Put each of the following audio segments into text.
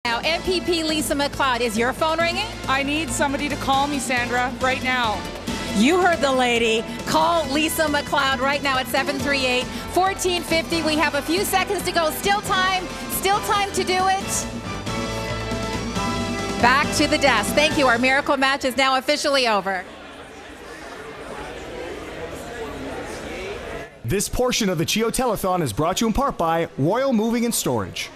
Now, MPP Lisa McLeod, is your phone ringing? I need somebody to call me, Sandra, right now. You heard the lady. Call Lisa McLeod right now at 738-1450. We have a few seconds to go. Still time to do it. Back to the desk. Thank you. Our miracle match is now officially over. This portion of the CHEO Telethon is brought to you in part by Royal Moving and Storage.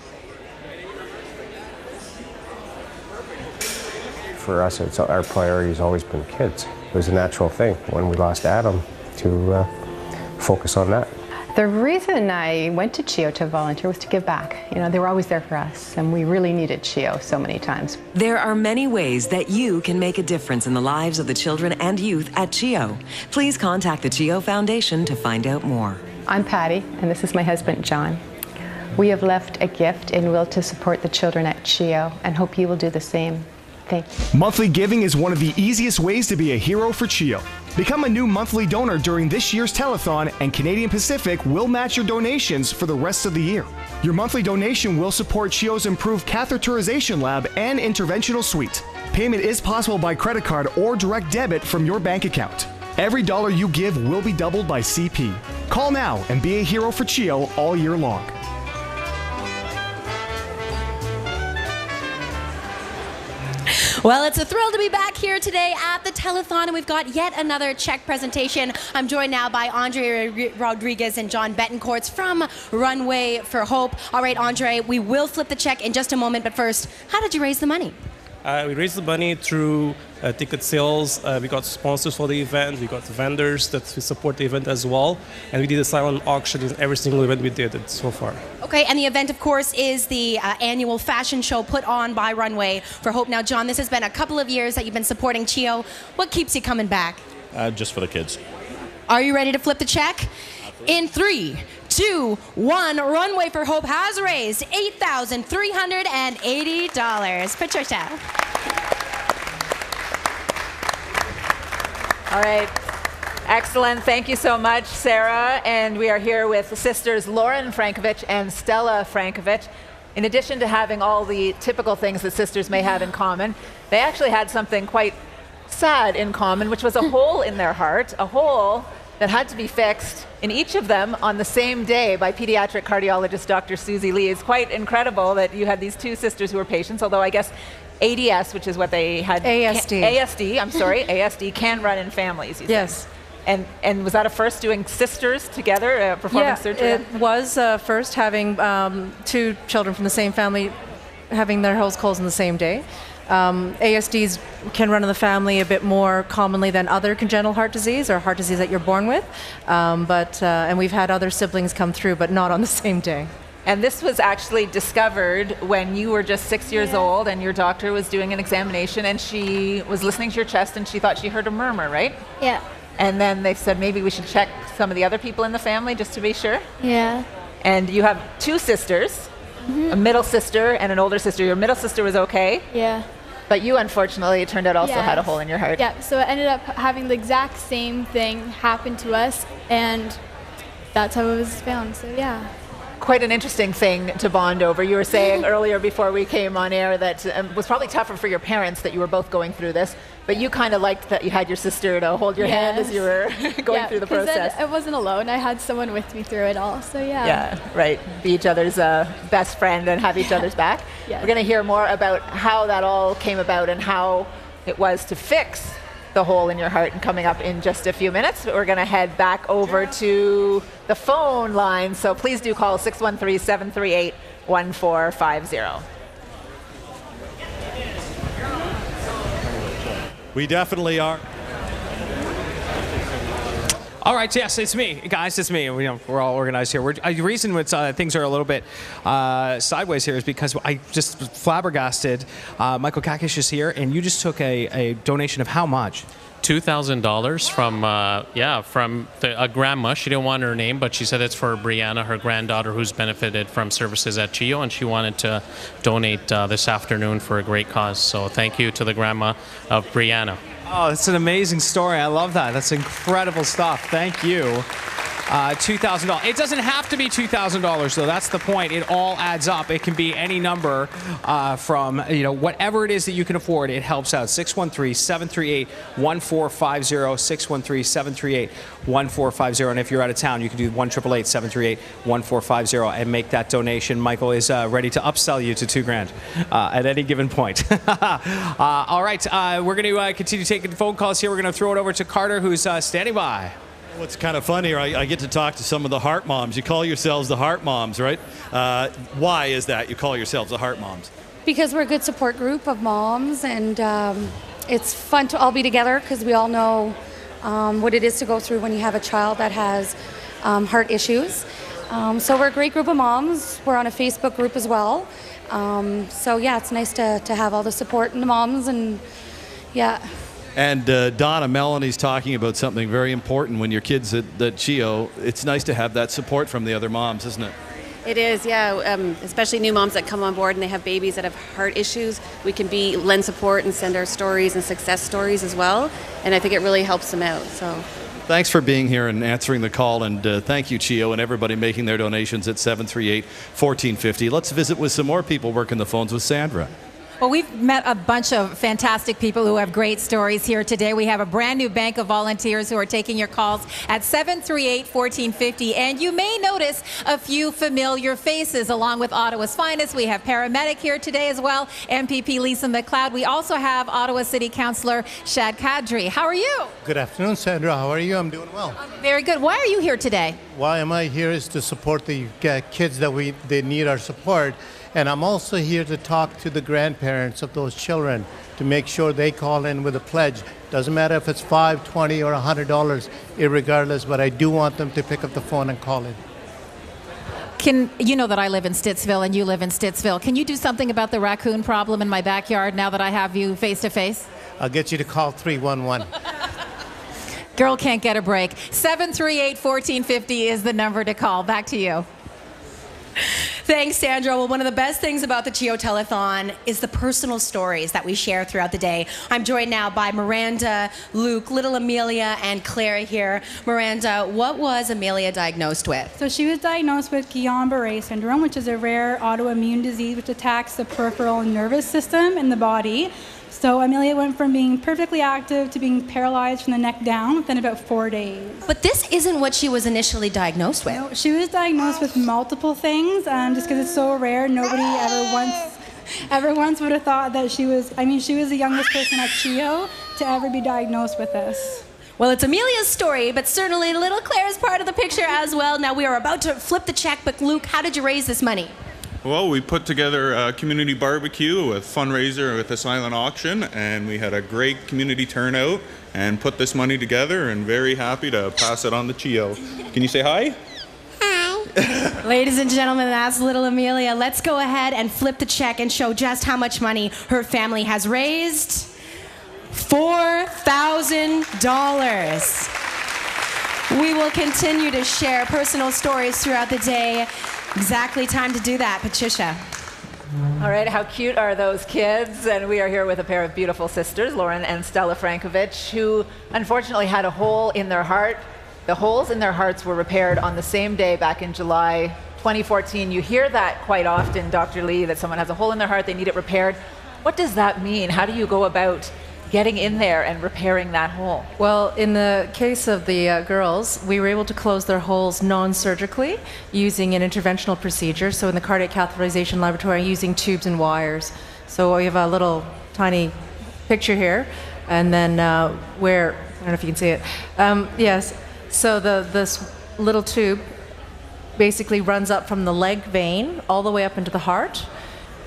For us, our priority has always been kids. It was a natural thing when we lost Adam to focus on that. The reason I went to CHEO to volunteer was to give back. You know, they were always there for us, and we really needed CHEO so many times. There are many ways that you can make a difference in the lives of the children and youth at CHEO. Please contact the CHEO Foundation to find out more. I'm Patty, and this is my husband, John. We have left a gift in will to support the children at CHEO, and hope you will do the same. Thank you. Monthly giving is one of the easiest ways to be a hero for CHEO. Become a new monthly donor during this year's telethon, and Canadian Pacific will match your donations for the rest of the year. Your monthly donation will support CHEO's improved catheterization lab and interventional suite. Payment is possible by credit card or direct debit from your bank account. Every dollar you give will be doubled by CP. Call now and be a hero for CHEO all year long. Well, it's a thrill to be back here today at the telethon, and we've got yet another check presentation. I'm joined now by Andre Rodriguez and John Betancourt from Runway for Hope. All right, Andre, we will flip the check in just a moment, but first, how did you raise the money? We raised the money through ticket sales. We got sponsors for the event. We got vendors that support the event as well. And we did a silent auction in every single event we did so far. Okay, and the event, of course, is the annual fashion show put on by Runway for Hope. Now, John, this has been a couple of years that you've been supporting CHEO. What keeps you coming back? Just for the kids. Are you ready to flip the check? In 3, 2, 1, Runway for Hope has raised $8,380. Patricia. All right. Excellent. Thank you so much, Sarah. And we are here with sisters Lauren Frankovich and Stella Frankovich. In addition to having all the typical things that sisters may have in common, they actually had something quite sad in common, which was a hole in their heart, a hole that had to be fixed in each of them on the same day by pediatric cardiologist Dr. Susie Lee. It's quite incredible that you had these two sisters who were patients, although I guess ADS, which is what they had. ASD, I'm sorry. ASD can run in families, you Yes. said. And was that a first doing sisters together, performing surgery? It was first having two children from the same family having their holes in the same day. ASDs can run in the family a bit more commonly than other congenital heart disease or heart disease that you're born with. And we've had other siblings come through, but not on the same day. And this was actually discovered when you were just 6 years old and your doctor was doing an examination and she was listening to your chest and she thought she heard a murmur, right? Yeah. And then they said maybe we should check some of the other people in the family just to be sure. Yeah. And you have two sisters, a middle sister and an older sister. Your middle sister was okay. Yeah. But you, unfortunately, it turned out also had a hole in your heart. Yeah, so it ended up having the exact same thing happen to us, and that's how it was found, so yeah. Quite an interesting thing to bond over. You were saying earlier before we came on air that it was probably tougher for your parents that you were both going through this, but you kind of liked that you had your sister to hold your hand as you were going through the process. I wasn't alone. I had someone with me through it all, so yeah. Yeah, right. Be each other's best friend and have each other's back. Yeah. We're going to hear more about how that all came about and how it was to fix the hole in your heart, and coming up in just a few minutes. But we're going to head back over to the phone line, so please do call 613-738-1450. We definitely are. All right, yes, it's me, guys. It's me. We're all organized here. The reason things are a little bit sideways here is because I just flabbergasted. Michael Kakish is here, and you just took a donation of how much? $2,000 from a grandma. She didn't want her name, but she said it's for Brianna, her granddaughter, who's benefited from services at CHEO, and she wanted to donate this afternoon for a great cause. So thank you to the grandma of Brianna. Oh, that's an amazing story. I love that. That's incredible stuff. Thank you. $2,000. It doesn't have to be $2,000 though. That's the point. It all adds up. It can be any number from whatever it is that you can afford. It helps out. 613-738-1450. 613-738-1450. And if you're out of town, you can do 1-888-738-1450 and make that donation. Michael is ready to upsell you to $2,000 at any given point. All right, we're going to continue taking phone calls here. We're going to throw it over to Carter, who's standing by. What's kind of funny, I get to talk to some of the Heart Moms. You call yourselves the Heart Moms, right? Why is that you call yourselves the Heart Moms? Because we're a good support group of moms, and it's fun to all be together because we all know what it is to go through when you have a child that has heart issues. So we're a great group of moms. We're on a Facebook group as well. So yeah, it's nice to have all the support in the moms, and yeah. And Donna, Melanie's talking about something very important when your kids at CHEO. It's nice to have that support from the other moms, isn't it? It is, yeah. Especially new moms that come on board and they have babies that have heart issues. We can lend support and send our stories and success stories as well. And I think it really helps them out. So. Thanks for being here and answering the call, and thank you, CHEO, and everybody making their donations at 738-1450. Let's visit with some more people working the phones with Sandra. Well, we've met a bunch of fantastic people who have great stories here today. We have a brand new bank of volunteers who are taking your calls at 738-1450. And you may notice a few familiar faces along with Ottawa's finest. We have paramedic here today as well, MPP Lisa McLeod. We also have Ottawa City Councillor Shad Kadri. How are you? Good afternoon, Sandra. How are you? I'm doing well. Very good. Why are you here today? Why am I here is to support the kids that they need our support. And I'm also here to talk to the grandparents of those children to make sure they call in with a pledge. Doesn't matter if it's $5, $20, or $100, irregardless, but I do want them to pick up the phone and call in. You know that I live in Stittsville and you live in Stittsville. Can you do something about the raccoon problem in my backyard now that I have you face to face? I'll get you to call 311. Girl can't get a break. 738-1450 is the number to call. Back to you. Thanks, Sandra. Well, one of the best things about the CHEO Telethon is the personal stories that we share throughout the day. I'm joined now by Miranda, Luke, little Amelia, and Claire here. Miranda, what was Amelia diagnosed with? So she was diagnosed with Guillain-Barré syndrome, which is a rare autoimmune disease which attacks the peripheral nervous system in the body. So Amelia went from being perfectly active to being paralyzed from the neck down within about 4 days. But this isn't what she was initially diagnosed with. No, she was diagnosed with multiple things, just because it's so rare. Nobody ever once would have thought that she was the youngest person at CHEO to ever be diagnosed with this. Well, it's Amelia's story, but certainly little Claire is part of the picture as well. Now we are about to flip the check, but Luke, how did you raise this money? Well, we put together a community barbecue with fundraiser with a silent auction, and we had a great community turnout and put this money together, and very happy to pass it on to CHEO. Can you say hi? Hi. Ladies and gentlemen, that's little Amelia. Let's go ahead and flip the check and show just how much money her family has raised. $4,000. We will continue to share personal stories throughout the day. Exactly time to do that, Patricia. All right, how cute are those kids? And we are here with a pair of beautiful sisters, Lauren and Stella Frankovich, who unfortunately had a hole in their heart. The holes in their hearts were repaired on the same day back in July 2014. You hear that quite often, Dr. Lee, that someone has a hole in their heart, they need it repaired. What does that mean? How do you go about getting in there and repairing that hole? Well, in the case of the girls, we were able to close their holes non-surgically using an interventional procedure. So in the cardiac catheterization laboratory, using tubes and wires. So we have a little tiny picture here, and then where, I don't know if you can see it. Yes, so this little tube basically runs up from the leg vein all the way up into the heart.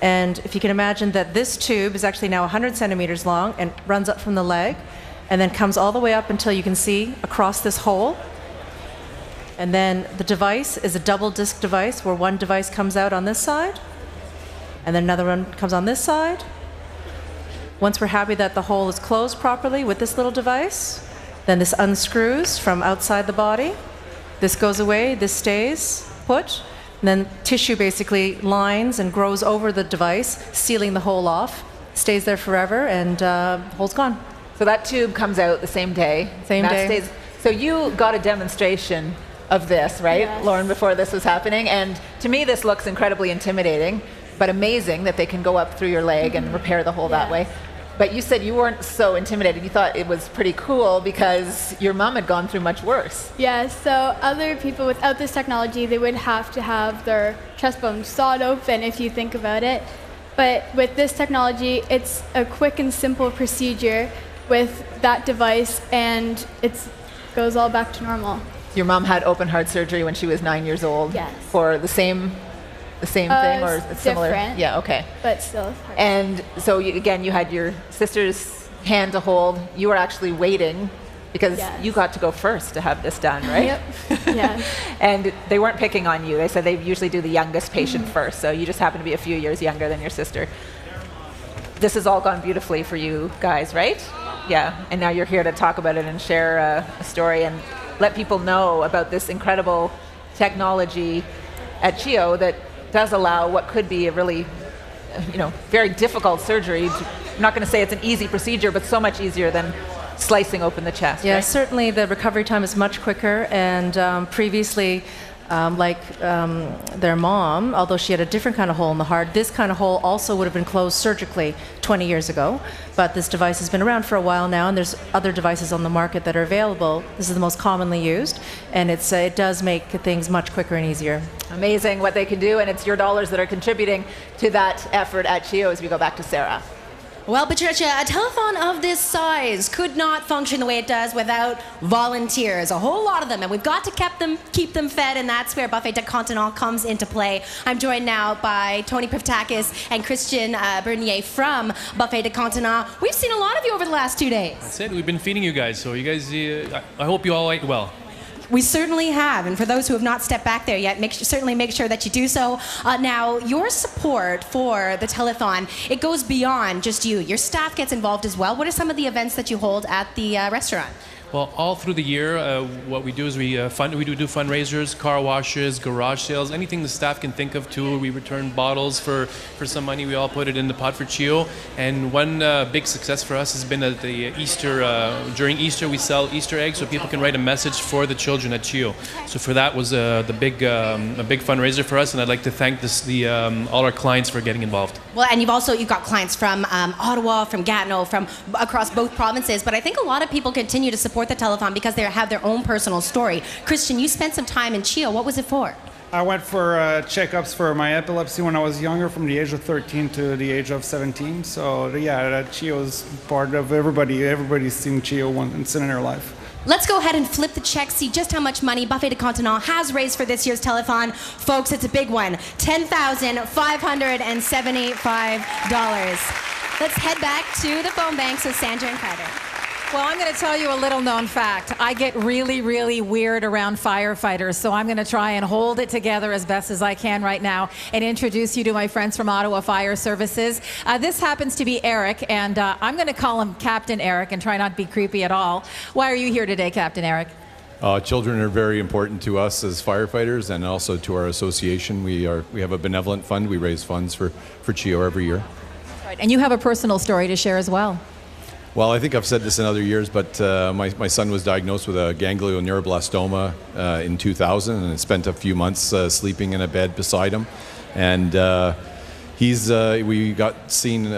And if you can imagine that this tube is actually now 100 centimeters long and runs up from the leg and then comes all the way up until you can see across this hole. And then the device is a double disc device where one device comes out on this side and then another one comes on this side. Once we're happy that the hole is closed properly with this little device, then this unscrews from outside the body. This goes away, this stays put. And then tissue basically lines and grows over the device, sealing the hole off, stays there forever, and the hole's gone. So that tube comes out the same day. Same day. So you got a demonstration of this, right, Yes. Lauren, before this was happening. And to me, this looks incredibly intimidating, but amazing that they can go up through your leg and repair the hole that way. But you said you weren't so intimidated. You thought it was pretty cool because your mom had gone through much worse. Yeah, so other people without this technology, they would have to have their chest bone sawed open if you think about it. But with this technology, it's a quick and simple procedure with that device, and it goes all back to normal. Your mom had open heart surgery when she was 9 years old. Yes. For the same thing or It's similar? different, Yeah, okay. but still. it's hard. And so again, you had your sister's hand to hold. You were actually waiting because Yes. you got to go first to have this done, right? Yep. Yeah. And they weren't picking on you. They said they usually do the youngest patient first. So you just happen to be a few years younger than your sister. This has all gone beautifully for you guys, right? Yeah. And now you're here to talk about it and share a story and let people know about this incredible technology at CHEO that does allow what could be a really, very difficult surgery. I'm not going to say it's an easy procedure, but so much easier than slicing open the chest. Yeah, right? certainly the recovery time is much quicker. And previously, their mom, although she had a different kind of hole in the heart, this kind of hole also would have been closed surgically 20 years ago. But this device has been around for a while now, and there's other devices on the market that are available. This is the most commonly used, and it does make things much quicker and easier. Amazing what they can do, and it's your dollars that are contributing to that effort at CHEO as we go back to Sarah. Well, Patricia, a telethon of this size could not function the way it does without volunteers, a whole lot of them, and we've got to keep them fed, and that's where Buffet de Continent comes into play. I'm joined now by Tony Pivtakis and Christian Bernier from Buffet de Continent. We've seen a lot of you over the last 2 days. That's it. We've been feeding you guys, so you guys, I hope you all ate well. We certainly have, and for those who have not stepped back there yet, certainly make sure that you do so. Now, your support for the telethon, it goes beyond just you. Your staff gets involved as well. What are some of the events that you hold at the restaurant? Well, all through the year, what we do is we do fundraisers, car washes, garage sales, anything the staff can think of too. We return bottles for some money. We all put it in the pot for CHEO. And one big success for us has been that during Easter we sell Easter eggs so people can write a message for the children at CHEO. So for that was a big fundraiser for us, and I'd like to thank all our clients for getting involved. Well, and you've got clients from Ottawa, from Gatineau, from across both provinces, but I think a lot of people continue to support the telethon because they have their own personal story. Christian, you spent some time in CHEO. What was it for? I went for checkups for my epilepsy when I was younger, from the age of 13 to the age of 17. So yeah, CHEO is part of everybody. Everybody's seen CHEO once in their life. Let's go ahead and flip the check, see just how much money Buffet de Continent has raised for this year's telethon. Folks, it's a big one, $10,575. Let's head back to the phone banks with Sandra and Carter. Well, I'm going to tell you a little known fact. I get really, really weird around firefighters, so I'm going to try and hold it together as best as I can right now and introduce you to my friends from Ottawa Fire Services. This happens to be Eric, and I'm going to call him Captain Eric and try not to be creepy at all. Why are you here today, Captain Eric? Children are very important to us as firefighters and also to our association. We have a benevolent fund. We raise funds for CHEO every year. Right. And you have a personal story to share as well. Well, I think I've said this in other years, but my son was diagnosed with a ganglioneuroblastoma in 2000 and spent a few months sleeping in a bed beside him. And we got seen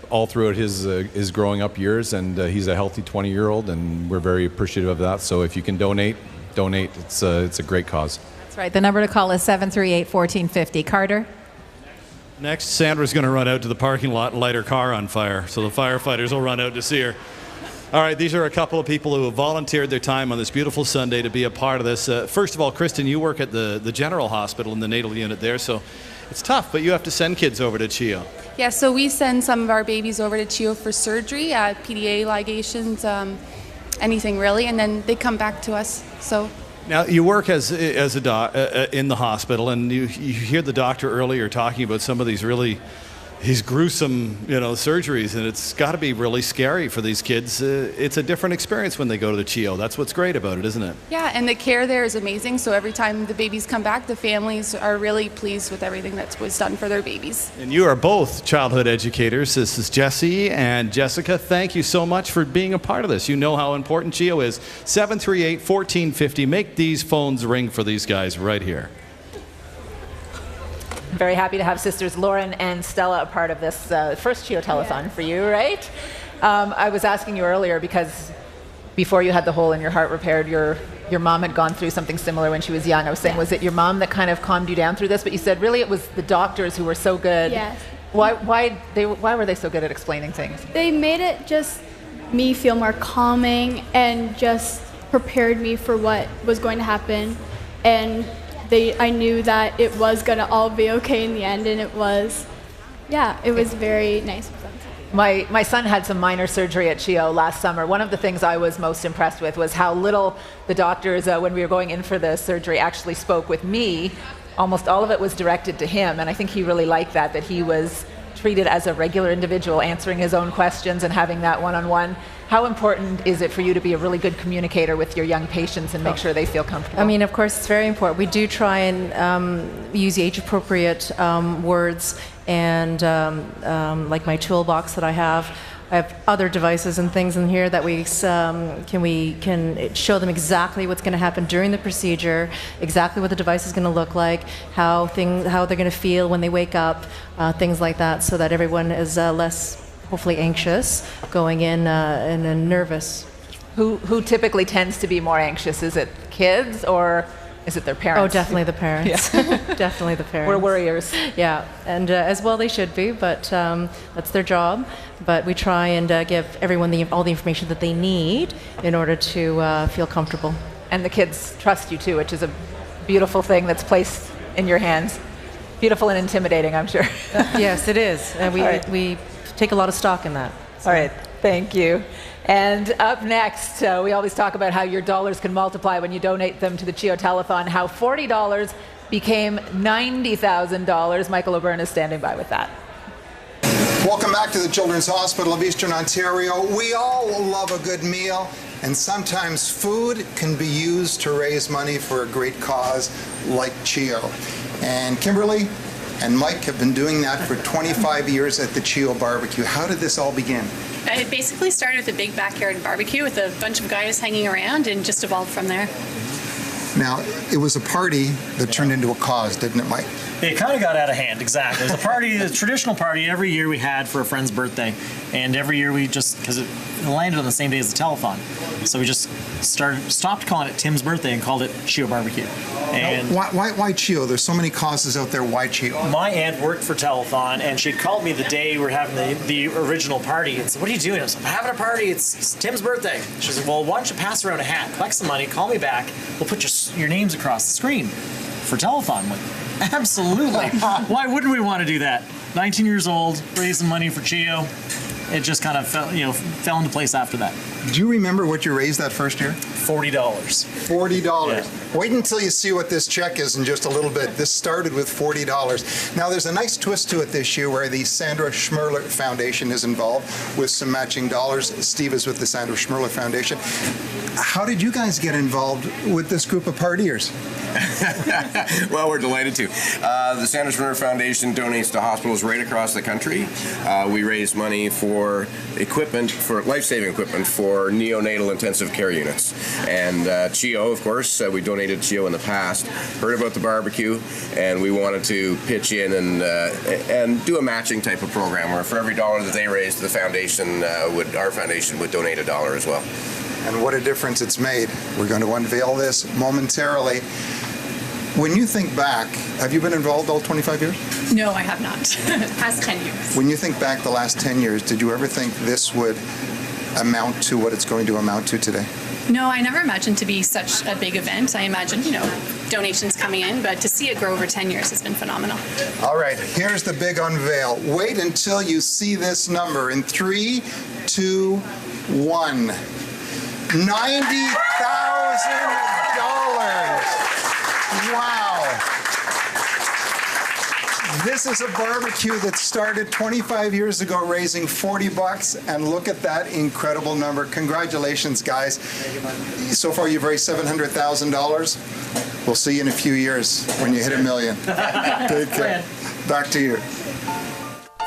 all throughout his growing up years, and he's a healthy 20-year-old, and we're very appreciative of that. So if you can donate. It's a great cause. That's right. The number to call is 738-1450. Carter? Next, Sandra's going to run out to the parking lot and light her car on fire, so the firefighters will run out to see her. All right, these are a couple of people who have volunteered their time on this beautiful Sunday to be a part of this. First of all, Kristen, you work at the General Hospital in the natal unit there, so it's tough, but you have to send kids over to CHEO. Yeah, so we send some of our babies over to CHEO for surgery, PDA ligations, anything really, and then they come back to us. So. Now, you work in the hospital, and you hear the doctor earlier talking about some of these really these gruesome, surgeries, and it's got to be really scary for these kids. It's a different experience when they go to the CHEO. That's what's great about it, isn't it? Yeah, and the care there is amazing. So every time the babies come back, the families are really pleased with everything that was done for their babies. And you are both childhood educators. This is Jesse and Jessica. Thank you so much for being a part of this. You know how important CHEO is. 738-1450. Make these phones ring for these guys right here. Very happy to have sisters Lauren and Stella a part of this first CHEO Telethon for you, right? I was asking you earlier because before you had the hole in your heart repaired, your mom had gone through something similar when she was young. I was saying, was it your mom that kind of calmed you down through this? But you said really it was the doctors who were so good. Yes. Why were they so good at explaining things? They made it just me feel more calming and just prepared me for what was going to happen. And I knew that it was going to all be okay in the end, and it was very nice of them. My son had some minor surgery at CHEO last summer. One of the things I was most impressed with was how little the doctors, when we were going in for the surgery, actually spoke with me. Almost all of it was directed to him, and I think he really liked that he was treated as a regular individual, answering his own questions and having that one-on-one. How important is it for you to be a really good communicator with your young patients and make sure they feel comfortable? I mean, of course, it's very important. We do try and use age-appropriate words, and like my toolbox that I have other devices and things in here that we can show them exactly what's going to happen during the procedure, exactly what the device is going to look like, how they're going to feel when they wake up, things like that, so that everyone is less hopefully anxious going in and nervous. Who typically tends to be more anxious? Is it kids or is it their parents? Oh, definitely the parents. Yeah. Definitely the parents. We're worriers. Yeah, and as well they should be, but that's their job. But we try and give everyone all the information that they need in order to feel comfortable. And the kids trust you too, which is a beautiful thing that's placed in your hands. Beautiful and intimidating, I'm sure. Yes, it is. We take a lot of stock in that. So. All right, thank you. And up next, we always talk about how your dollars can multiply when you donate them to the CHEO Telethon, how $40 became $90,000. Michael O'Byrne is standing by with that. Welcome back to the Children's Hospital of Eastern Ontario. We all love a good meal, and sometimes food can be used to raise money for a great cause like CHEO. And Kimberly and Mike have been doing that for 25 years at the CHEO barbecue. How did this all begin? It basically started with a big backyard barbecue with a bunch of guys hanging around and just evolved from there. Now, it was a party that turned into a cause, didn't it, Mike? It kind of got out of hand, exactly. It was a party, a traditional party every year we had for a friend's birthday. And every year we just, because it landed on the same day as the telethon. So we just stopped calling it Tim's birthday and called it CHEO Barbecue. And now, why CHEO? There's so many causes out there. Why CHEO? My aunt worked for Telethon, and she called me the day we were having the original party and said, "What are you doing?" I said, "I'm having a party. It's Tim's birthday." She said, "Well, why don't you pass around a hat, collect some money, call me back. We'll put your names across the screen for Telethon." I'm like, absolutely. Why wouldn't we want to do that? 19 years old, raising money for CHEO. It just kind of fell into place after that. Do you remember what you raised that first year? $40. $40. Yeah. Wait until you see what this check is in just a little bit. This started with $40. Now, there's a nice twist to it this year where the Sandra Schmerler Foundation is involved with some matching dollars. Steve is with the Sandra Schmerler Foundation. How did you guys get involved with this group of partiers? Well, we're delighted to. The Sandra Schmerler Foundation donates to hospitals right across the country. We raise money for equipment, for life-saving equipment for neonatal intensive care units. And CHEO, of course, we donated CHEO in the past, heard about the barbecue, and we wanted to pitch in and do a matching type of program where for every dollar that they raised, the foundation our foundation would donate $1 as well. And what a difference it's made. We're going to unveil this momentarily. When you think back, have you been involved all 25 years? No, I have not. Past 10 years. When you think back the last 10 years, did you ever think this would amount to what it's going to amount to today? No, I never imagined to be such a big event. I imagined, donations coming in, but to see it grow over 10 years has been phenomenal. All right, here's the big unveil. Wait until you see this number in 3, 2, 1. $90,000. Wow. This is a barbecue that started 25 years ago raising $40, and look at that incredible number. Congratulations, guys. So far you've raised $700,000. We'll see you in a few years when you hit $1 million. Take care. Back to you.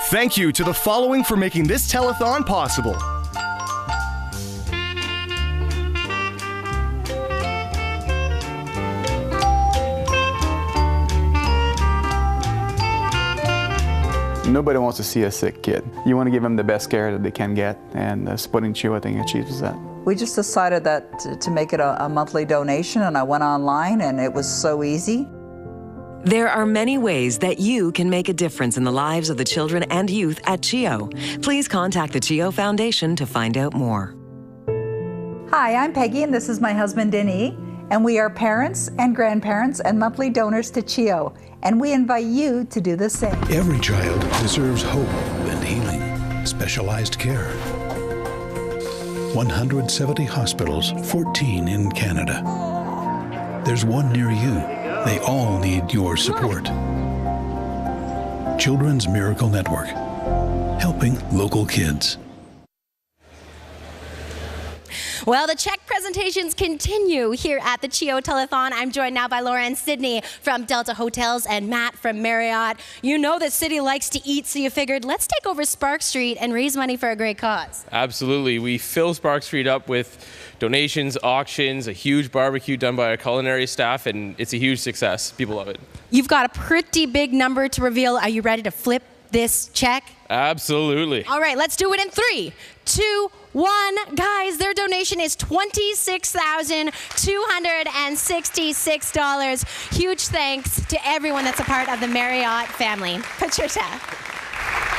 Thank you to the following for making this telethon possible. Nobody wants to see a sick kid. You want to give them the best care that they can get, and supporting CHEO, I think, achieves that. We just decided that to make it a monthly donation, and I went online, and it was so easy. There are many ways that you can make a difference in the lives of the children and youth at CHEO. Please contact the CHEO Foundation to find out more. Hi, I'm Peggy, and this is my husband, Denis, and we are parents and grandparents and monthly donors to CHEO, and we invite you to do the same. Every child deserves hope and healing, specialized care. 170 hospitals, 14 in Canada. There's one near you. They all need your support. Children's Miracle Network, helping local kids. Well, the check presentations continue here at the CHEO Telethon. I'm joined now by Laura and Sydney from Delta Hotels and Matt from Marriott. You know that city likes to eat, so you figured let's take over Spark Street and raise money for a great cause. Absolutely. We fill Spark Street up with donations, auctions, a huge barbecue done by our culinary staff, and it's a huge success. People love it. You've got a pretty big number to reveal. Are you ready to flip this check? Absolutely. All right, let's do it in 3, 2, 1. Guys, their donation is $26,266. Huge thanks to everyone that's a part of the Marriott family. Patricia.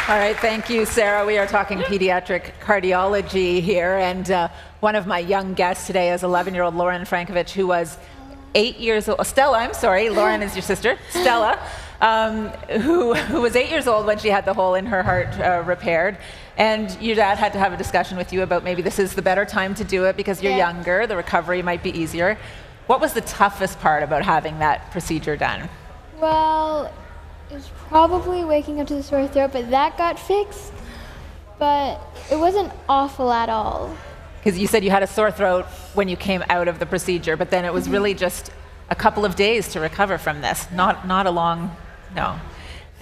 All right, thank you, Sarah. We are talking pediatric cardiology here, and one of my young guests today is 11-year-old Lauren Frankovich, who was 8 years old. Stella, I'm sorry, Lauren is your sister. Stella, who was 8 years old when she had the hole in her heart repaired. And your dad had to have a discussion with you about maybe this is the better time to do it because you're younger, the recovery might be easier. What was the toughest part about having that procedure done? Well, it was probably waking up to the sore throat, but that got fixed. But it wasn't awful at all. Because you said you had a sore throat when you came out of the procedure, but then it was really just a couple of days to recover from this, not a long, no.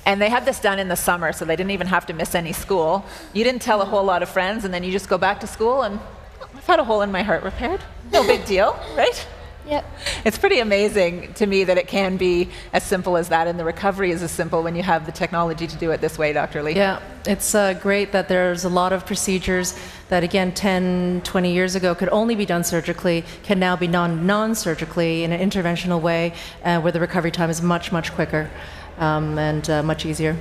And they had this done in the summer, so they didn't even have to miss any school. You didn't tell a whole lot of friends, and then you just go back to school and I've had a hole in my heart repaired. No big deal, right? Yep. It's pretty amazing to me that it can be as simple as that, and the recovery is as simple when you have the technology to do it this way, Dr. Lee. Yeah, it's great that there's a lot of procedures that, again, 10, 20 years ago could only be done surgically, can now be done non-surgically in an interventional way, where the recovery time is much, much quicker and much easier.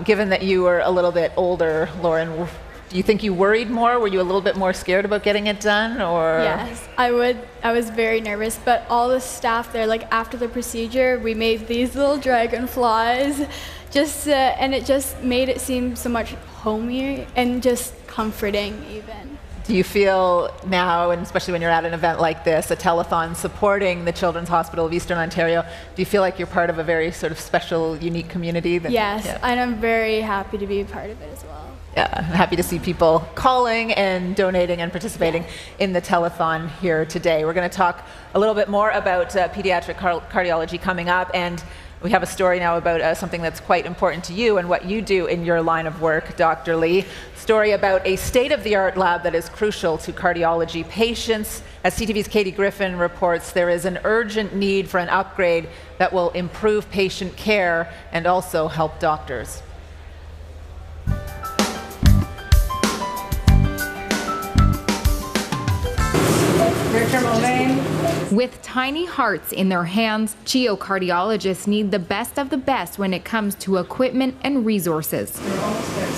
Given that you were a little bit older, Lauren, do you think you worried more? Were you a little bit more scared about getting it done, or? Yes, I was very nervous, but all the staff there, like after the procedure, we made these little dragonflies, and it just made it seem so much homier and just comforting even. Do you feel now, and especially when you're at an event like this, a telethon supporting the Children's Hospital of Eastern Ontario, do you feel like you're part of a very sort of special, unique community? Yes, and I'm very happy to be a part of it as well. Yeah, I'm happy to see people calling and donating and participating in the telethon here today. We're going to talk a little bit more about pediatric cardiology coming up, and we have a story now about something that's quite important to you and what you do in your line of work, Dr. Lee. Story about a state-of-the-art lab that is crucial to cardiology patients. As CTV's Katie Griffin reports, there is an urgent need for an upgrade that will improve patient care and also help doctors. With tiny hearts in their hands, CHEO cardiologists need the best of the best when it comes to equipment and resources.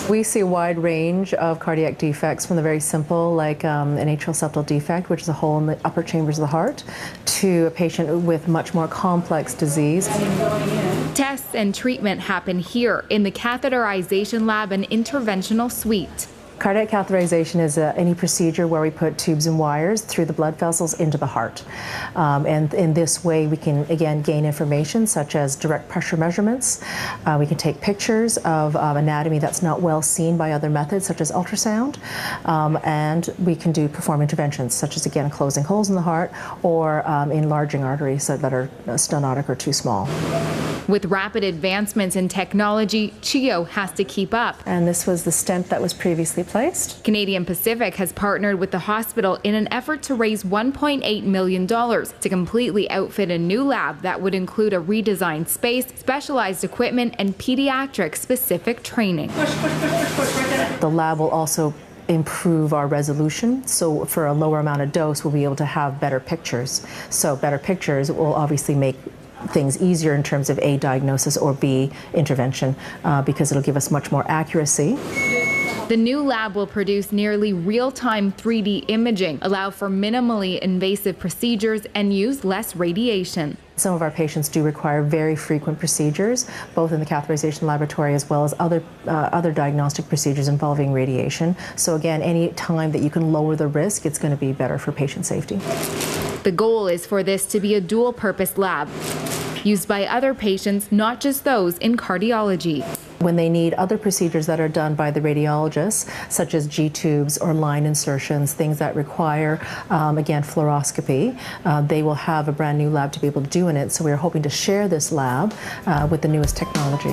We see a wide range of cardiac defects, from the very simple, like an atrial septal defect, which is a hole in the upper chambers of the heart, to a patient with much more complex disease. Tests and treatment happen here in the catheterization lab and interventional suite. Cardiac catheterization is any procedure where we put tubes and wires through the blood vessels into the heart. And in this way, we can, again, gain information such as direct pressure measurements. We can take pictures of anatomy that's not well seen by other methods, such as ultrasound. And we can perform interventions, such as, again, closing holes in the heart or enlarging arteries that are stenotic or too small. With rapid advancements in technology, CHEO has to keep up. And this was the stent that was previously placed. Canadian Pacific has partnered with the hospital in an effort to raise $1.8 million to completely outfit a new lab that would include a redesigned space, specialized equipment, and pediatric-specific training. The lab will also improve our resolution, so for a lower amount of dose we'll be able to have better pictures. So better pictures will obviously make things easier in terms of A, diagnosis, or B, intervention, because it'll give us much more accuracy. The new lab will produce nearly real-time 3D imaging, allow for minimally invasive procedures, and use less radiation. Some of our patients do require very frequent procedures, both in the catheterization laboratory as well as other diagnostic procedures involving radiation. So again, any time that you can lower the risk, it's going to be better for patient safety. The goal is for this to be a dual-purpose lab, used by other patients, not just those in cardiology. When they need other procedures that are done by the radiologists, such as G-tubes or line insertions, things that require, again, fluoroscopy, they will have a brand new lab to be able to do in it. So we're hoping to share this lab with the newest technology.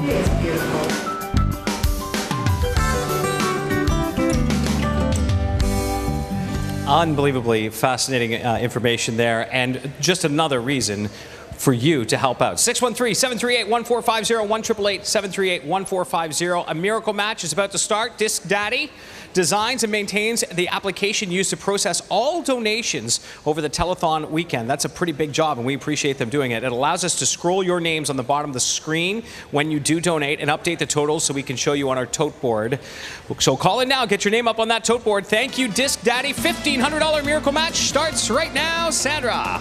Unbelievably fascinating information there, and just another reason for you to help out. 613-738-1450, 1-888-738-1450. A miracle match is about to start. Disc Daddy designs and maintains the application used to process all donations over the telethon weekend. That's a pretty big job, and we appreciate them doing it. It allows us to scroll your names on the bottom of the screen when you do donate and update the totals so we can show you on our tote board. So call in now, get your name up on that tote board. Thank you, Disc Daddy. $1,500 miracle match starts right now. Sandra.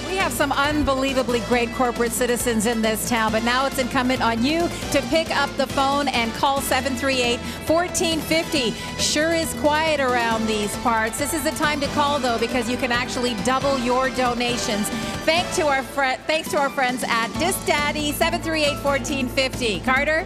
We have some unbelievably great corporate citizens in this town, but now it's incumbent on you to pick up the phone and call 738-1450. Sure is quiet around these parts. This is the time to call, though, because you can actually double your donations. Thanks to our friends at Disc Daddy, 738-1450. Carter?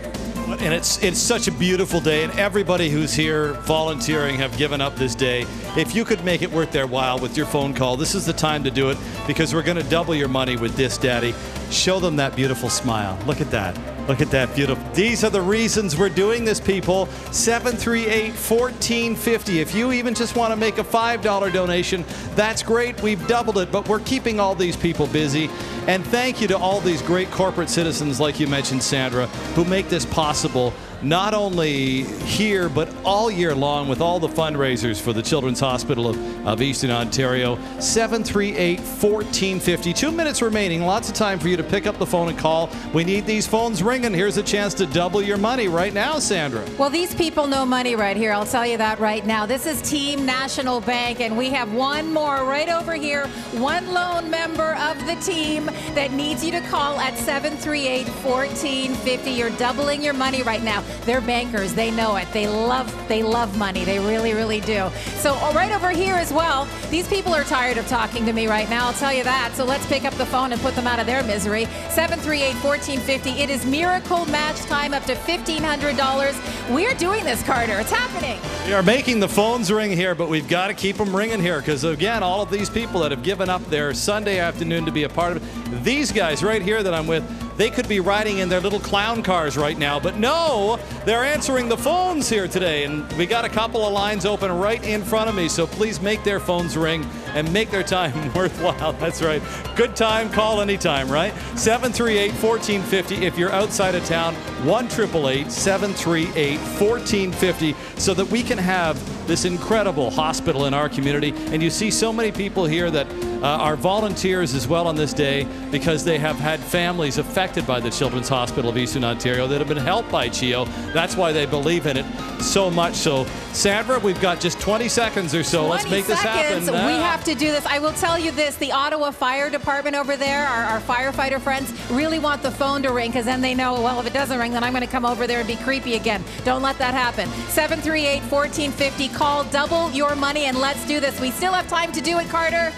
And it's such a beautiful day, and everybody who's here volunteering have given up this day. If you could make it worth their while with your phone call, this is the time to do it, because we're going to double your money with Disc Daddy. Show them that beautiful smile. Look at that. Look at that beautiful. These are the reasons we're doing this, people. 738-1450. If you even just want to make a $5 donation, that's great. We've doubled it, but we're keeping all these people busy. And thank you to all these great corporate citizens, like you mentioned, Sandra, who make this possible, not only here, but all year long with all the fundraisers for the Children's Hospital of Eastern Ontario. 738-1450. 2 minutes remaining. Lots of time for you to pick up the phone and call. We need these phones ringing. Here's a chance to double your money right now, Sandra. Well, these people know money right here. I'll tell you that right now. This is Team National Bank, and we have one more right over here. One lone member of the team that needs you to call at 738-1450. You're doubling your money right now. They're bankers. They know it. They love money. They really, really do. So right over here as well, these people are tired of talking to me right now. I'll tell you that. So let's pick up the phone and put them out of their misery. 738-1450. It is miracle match time, up to $1,500. We're doing this, Carter. It's happening. We are making the phones ring here, but we've got to keep them ringing here, because again, all of these people that have given up their Sunday afternoon to be a part of it, these guys right here that I'm with, they could be riding in their little clown cars right now, but no, they're answering the phones here today, and we got a couple of lines open right in front of me, so please make their phones ring and make their time worthwhile. That's right. Good time, call anytime, right? 738-1450. If you're outside of town, 1-888-738-1450, so that we can have this incredible hospital in our community. And you see so many people here that are volunteers as well on this day because they have had families affected by the Children's Hospital of Eastern Ontario that have been helped by CHEO. That's why they believe in it so much. So, Sandra, we've got just 20 seconds or so. Let's make this happen. We have to do this. I will tell you this, the Ottawa Fire Department over there, our firefighter friends, really want the phone to ring because then they know, well, if it doesn't ring, then I'm going to come over there and be creepy again. Don't let that happen. 738-1450. Call, double your money, and let's do this. We still have time to do it, Carter.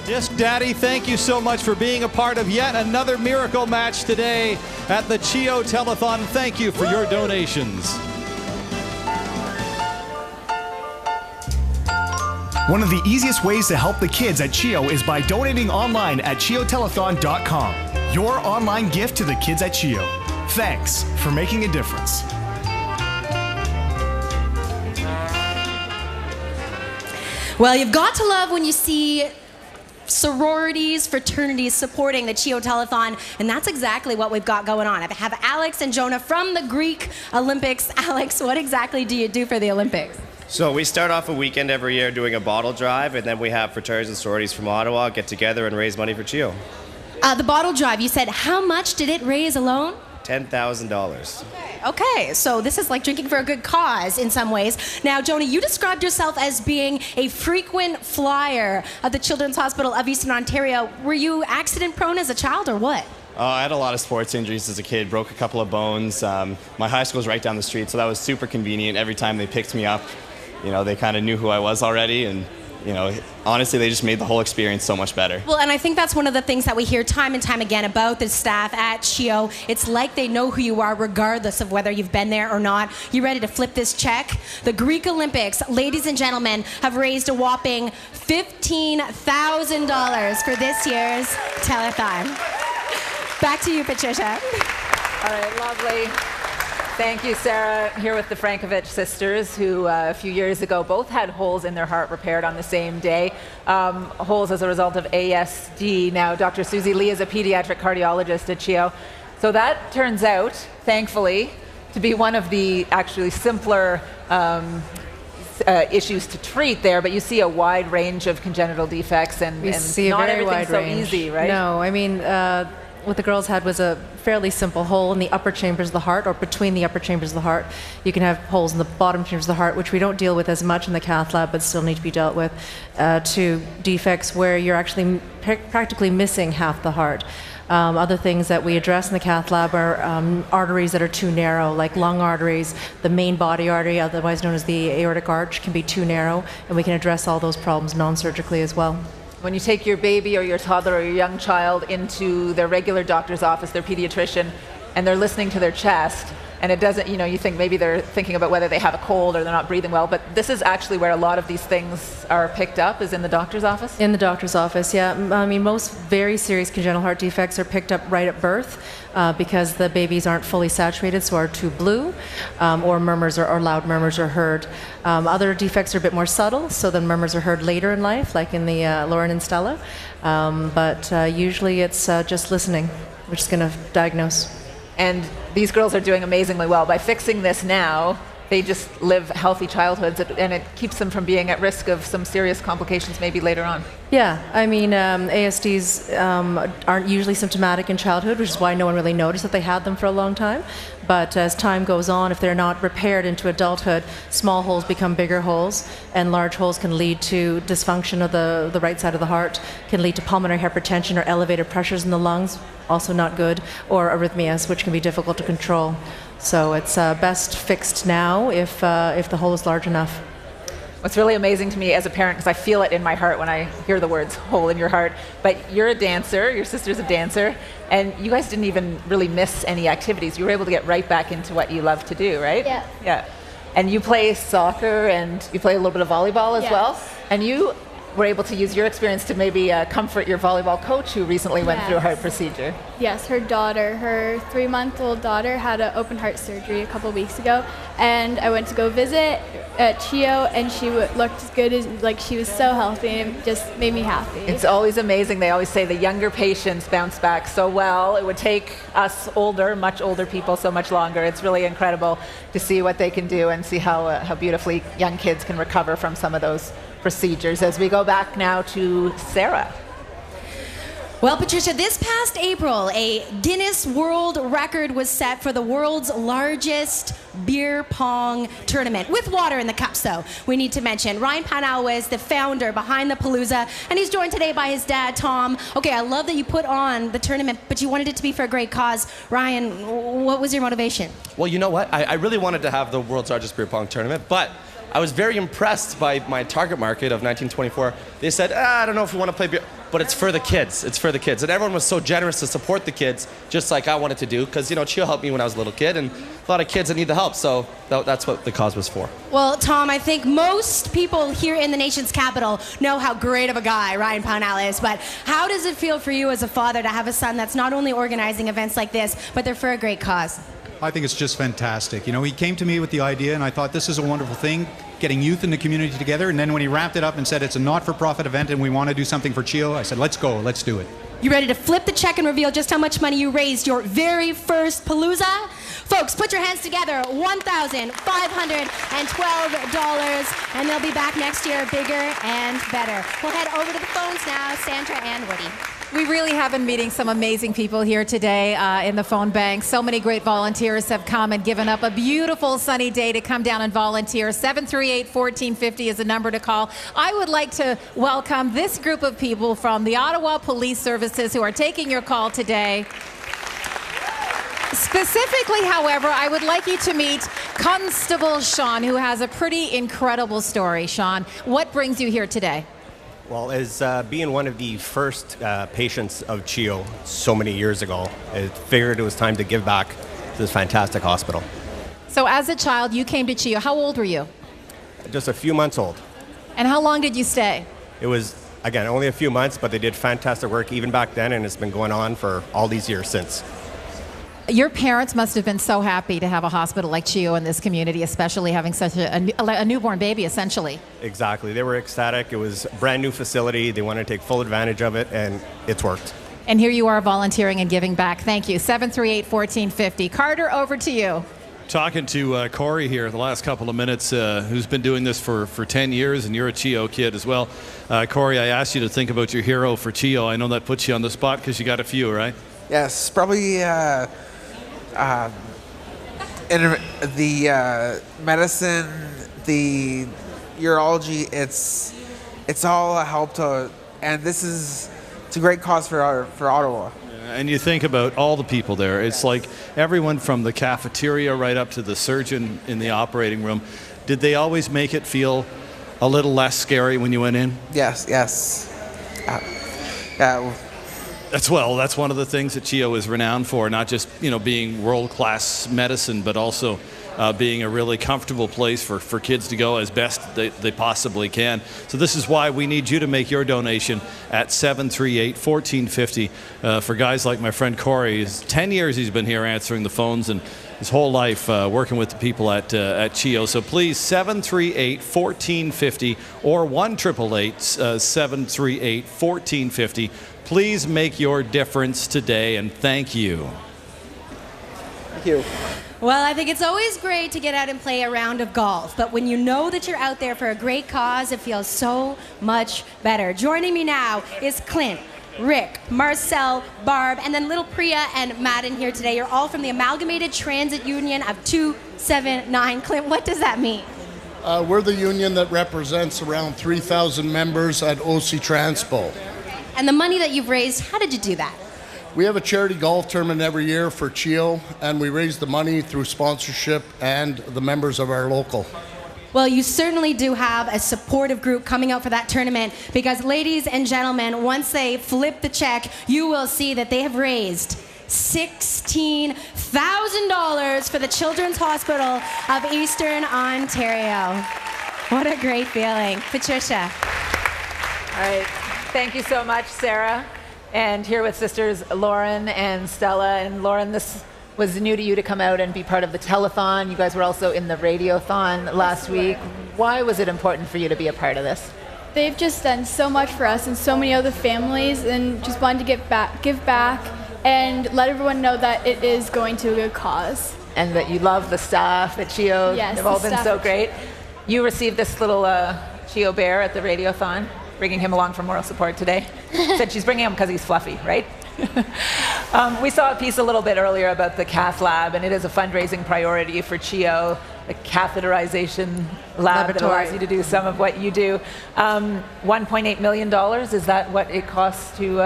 Disc Daddy, thank you so much for being a part of yet another miracle match today at the CHEO Telethon. Thank you for your donations. One of the easiest ways to help the kids at CHEO is by donating online at CHEOtelethon.com. Your online gift to the kids at CHEO. Thanks for making a difference. Well, you've got to love when you see sororities, fraternities supporting the CHEO Telethon, and that's exactly what we've got going on. I have Alex and Jonah from the Greek Olympics. Alex, what exactly do you do for the Olympics? So we start off a weekend every year doing a bottle drive, and then we have fraternities and sororities from Ottawa get together and raise money for CHEO. The bottle drive, you said, how much did it raise alone? $10,000. Okay, so this is like drinking for a good cause in some ways. Now, Jonah, you described yourself as being a frequent flyer at the Children's Hospital of Eastern Ontario. Were you accident prone as a child or what? I had a lot of sports injuries as a kid, broke a couple of bones. My high school was right down the street, so that was super convenient. Every time they picked me up, you know, they kind of knew who I was already, and you know, honestly, they just made the whole experience so much better. Well, and I think that's one of the things that we hear time and time again about the staff at CHEO. It's like they know who you are regardless of whether you've been there or not. You ready to flip this check? The Greek Olympics, ladies and gentlemen, have raised a whopping $15,000 for this year's telethon. Back to you, Patricia. All right, lovely. Thank you, Sarah. Here with the Frankovich sisters, who a few years ago both had holes in their heart repaired on the same day. Holes as a result of ASD. Now, Dr. Susie Lee is a pediatric cardiologist at CHEO. So that turns out, thankfully, to be one of the actually simpler issues to treat there, but you see a wide range of congenital defects, and see not a very everything's wide so range. easy, right? No, I mean, what the girls had was a fairly simple hole in the upper chambers of the heart, or between the upper chambers of the heart. You can have holes in the bottom chambers of the heart, which we don't deal with as much in the cath lab, but still need to be dealt with, to defects where you're actually practically missing half the heart. Other things that we address in the cath lab are arteries that are too narrow, like lung arteries. The main body artery, otherwise known as the aortic arch, can be too narrow, and we can address all those problems non-surgically as well. When you take your baby or your toddler or your young child into their regular doctor's office, their pediatrician, and they're listening to their chest, and it doesn't, you know, you think maybe they're thinking about whether they have a cold or they're not breathing well, but this is actually where a lot of these things are picked up, is in the doctor's office? In the doctor's office, yeah. I mean, most very serious congenital heart defects are picked up right at birth because the babies aren't fully saturated, so are too blue, or murmurs or loud murmurs are heard. Other defects are a bit more subtle, so then murmurs are heard later in life, like in the Lauren and Stella. But usually it's just listening, which is going to diagnose. And these girls are doing amazingly well. By fixing this now, they just live healthy childhoods, and it keeps them from being at risk of some serious complications maybe later on. Yeah, I mean, ASDs aren't usually symptomatic in childhood, which is why no one really noticed that they had them for a long time. But as time goes on, if they're not repaired into adulthood, small holes become bigger holes, and large holes can lead to dysfunction of the right side of the heart, can lead to pulmonary hypertension or elevated pressures in the lungs, also not good, or arrhythmias, which can be difficult to control. So it's best fixed now if the hole is large enough. What's really amazing to me as a parent, because I feel it in my heart when I hear the words hole in your heart, but you're a dancer, your sister's a dancer, and you guys didn't even really miss any activities. You were able to get right back into what you love to do, right? Yeah. Yeah. And you play soccer, and you play a little bit of volleyball as well, and you were able to use your experience to maybe comfort your volleyball coach who recently went through a heart procedure. Yes, her 3-month-old daughter had an open heart surgery a couple weeks ago, and I went to go visit at CHEO, and she looked as good as, like, she was so healthy, and it just made me happy. It's always amazing. They always say the younger patients bounce back so well. It would take us older, much older people so much longer. It's really incredible to see what they can do and see how beautifully young kids can recover from some of those procedures. As we go back now to Sarah. Well, Patricia, this past April, a Guinness World Record was set for the world's largest beer pong tournament, with water in the cups, though, we need to mention. Ryan Pownall is the founder behind the Palooza, and he's joined today by his dad, Tom. Okay, I love that you put on the tournament, but you wanted it to be for a great cause. Ryan, what was your motivation? Well, you know what? I really wanted to have the world's largest beer pong tournament, but I was very impressed by my target market of 1924. They said, I don't know if we want to play beer, but it's for the kids. It's for the kids. And everyone was so generous to support the kids, just like I wanted to do, because, you know, CHEO helped me when I was a little kid, and a lot of kids that need the help, so that's what the cause was for. Well, Tom, I think most people here in the nation's capital know how great of a guy Ryan Pownall is, but how does it feel for you as a father to have a son that's not only organizing events like this, but they're for a great cause? I think it's just fantastic. You know, he came to me with the idea, and I thought this is a wonderful thing, getting youth in the community together. And then when he wrapped it up and said it's a not-for-profit event and we want to do something for CHEO, I said, let's go, let's do it. You ready to flip the check and reveal just how much money you raised your very first Palooza? Folks, put your hands together, $1,512, and they'll be back next year bigger and better. We'll head over to the phones now, Sandra and Woody. We really have been meeting some amazing people here today in the phone bank. So many great volunteers have come and given up a beautiful sunny day to come down and volunteer. 738-1450 is the number to call. I would like to welcome this group of people from the Ottawa Police Services who are taking your call today. Specifically, however, I would like you to meet Constable Sean, who has a pretty incredible story. Sean, what brings you here today? Well, as being one of the first patients of CHEO so many years ago, I figured it was time to give back to this fantastic hospital. So as a child, you came to CHEO. How old were you? Just a few months old. And how long did you stay? It was, again, only a few months, but they did fantastic work even back then, and it's been going on for all these years since. Your parents must have been so happy to have a hospital like CHEO in this community, especially having such a newborn baby, essentially. Exactly. They were ecstatic. It was a brand new facility. They wanted to take full advantage of it, and it's worked. And here you are volunteering and giving back. Thank you. 738-1450. Carter, over to you. Talking to Corey here the last couple of minutes, who's been doing this for 10 years, and you're a CHEO kid as well. Corey, I asked you to think about your hero for CHEO. I know that puts you on the spot because you got a few, right? Yes, probably in the medicine, the urology, it's all a help to, and it's a great cause for Ottawa. And you think about all the people there. It's like everyone from the cafeteria right up to the surgeon in the operating room. Did they always make it feel a little less scary when you went in? Yes. Yeah. That's one of the things that CHEO is renowned for, not just being world-class medicine, but also being a really comfortable place for kids to go as best they possibly can. So this is why we need you to make your donation at 738-1450 for guys like my friend Corey. 10 years he's been here answering the phones, and his whole life working with the people at CHEO. So please, 738-1450 or 1-888-738-1450. Please make your difference today, and thank you. Thank you. Well, I think it's always great to get out and play a round of golf, but when you know that you're out there for a great cause, it feels so much better. Joining me now is Clint, Rick, Marcel, Barb, and then little Priya and Madden here today. You're all from the Amalgamated Transit Union of 279. Clint, what does that mean? We're the union that represents around 3,000 members at OC Transpo. And the money that you've raised, how did you do that? We have a charity golf tournament every year for CHEO, and we raise the money through sponsorship and the members of our local. Well, you certainly do have a supportive group coming out for that tournament, because ladies and gentlemen, once they flip the check, you will see that they have raised $16,000 for the Children's Hospital of Eastern Ontario. What a great feeling. Patricia. All right. Thank you so much, Sarah. And here with sisters Lauren and Stella. And Lauren, this was new to you to come out and be part of the telethon. You guys were also in the radiothon last week. Why was it important for you to be a part of this? They've just done so much for us and so many other families, and just wanted to give back and let everyone know that it is going to a good cause. And that you love the staff at CHEO. Yes, they've all been so great. You received this little CHEO bear at the radiothon. bringing him along for moral support today? Said she's bringing him because he's fluffy, right? We saw a piece a little bit earlier about the cath lab, and it is a fundraising priority for CHEO, the catheterization lab that allows you to do some of what you do. $1.8 million, is that what it costs to...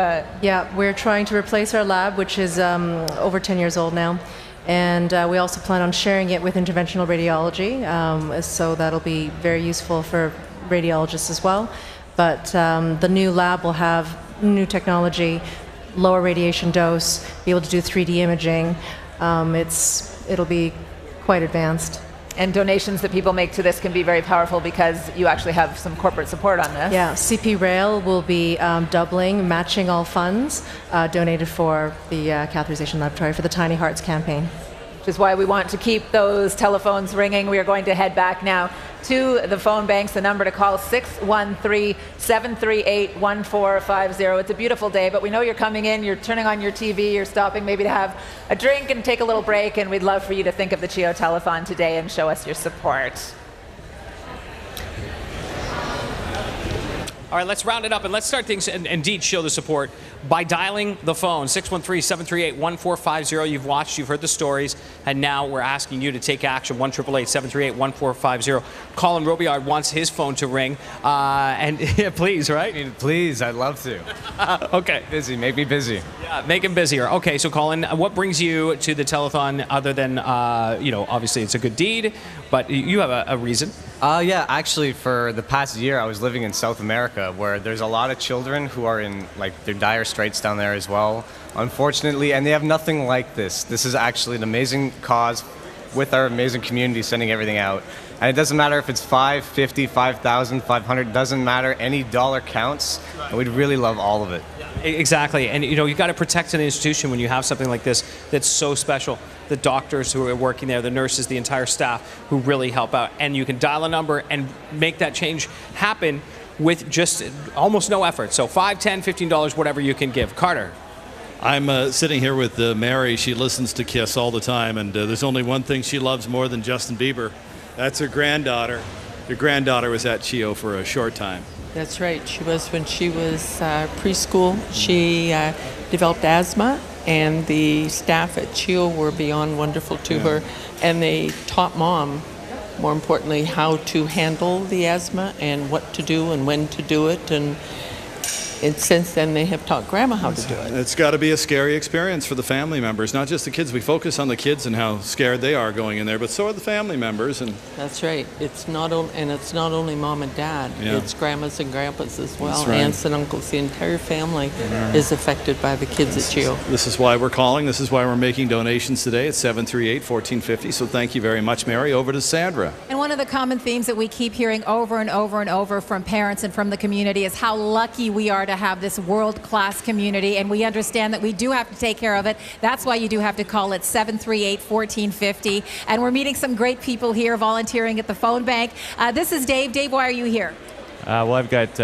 Yeah, we're trying to replace our lab, which is over 10 years old now. And we also plan on sharing it with interventional radiology, so that'll be very useful for radiologists as well. But the new lab will have new technology, lower radiation dose, be able to do 3D imaging. It'll be quite advanced. And donations that people make to this can be very powerful because you actually have some corporate support on this. Yeah, CP Rail will be doubling, matching all funds donated for the catheterization laboratory for the Tiny Hearts campaign. Which is why we want to keep those telephones ringing. We are going to head back now to the phone banks. The number to call, 613-738-1450. It's a beautiful day, but we know you're coming in, you're turning on your TV, you're stopping maybe to have a drink and take a little break, and we'd love for you to think of the CHEO Telethon today and show us your support. All right, let's round it up and let's start things and indeed show the support by dialing the phone, 613-738-1450. You've watched, you've heard the stories, and now we're asking you to take action, 1-888-738-1450. Colin Robillard wants his phone to ring, and yeah, please, right? Please, I'd love to. Okay. Busy, make me busy. Yeah, make him busier. Okay, so Colin, what brings you to the telethon other than, obviously it's a good deed, but you have a reason? Yeah, actually, for the past year, I was living in South America, where there's a lot of children who are in, their dire straits down there as well, unfortunately, and they have nothing like this. This is actually an amazing cause with our amazing community sending everything out. And it doesn't matter if it's 550, 5,000, 500, doesn't matter. Any dollar counts, and we'd really love all of it. Exactly, and you've got to protect an institution when you have something like this that's so special. The doctors who are working there, the nurses, the entire staff who really help out. And you can dial a number and make that change happen with just almost no effort. So $5, $10, $15, whatever you can give. Carter. I'm sitting here with Mary. She listens to KISS all the time, and there's only one thing she loves more than Justin Bieber. That's her granddaughter. Your granddaughter was at CHEO for a short time. That's right. She was when she was preschool. She developed asthma, and the staff at CHEO were beyond wonderful to her, and they taught Mom, more importantly, how to handle the asthma and what to do and when to do it, and since then they have taught Grandma how to do it. It's got to be a scary experience for the family members, not just the kids. We focus on the kids and how scared they are going in there, but so are the family members. And that's right. It's not only Mom and Dad. Yeah. It's grandmas and grandpas as well. That's right. Aunts and uncles. The entire family is affected by the kids at CHEO. This is why we're calling. This is why we're making donations today at 738-1450. So thank you very much, Mary. Over to Sandra. And one of the common themes that we keep hearing over and over and over from parents and from the community is how lucky we are to have this world-class community, and we understand that we do have to take care of it. That's why you do have to call it 738-1450. And we're meeting some great people here volunteering at the phone bank. This is Dave. Dave, why are you here? Well, I've got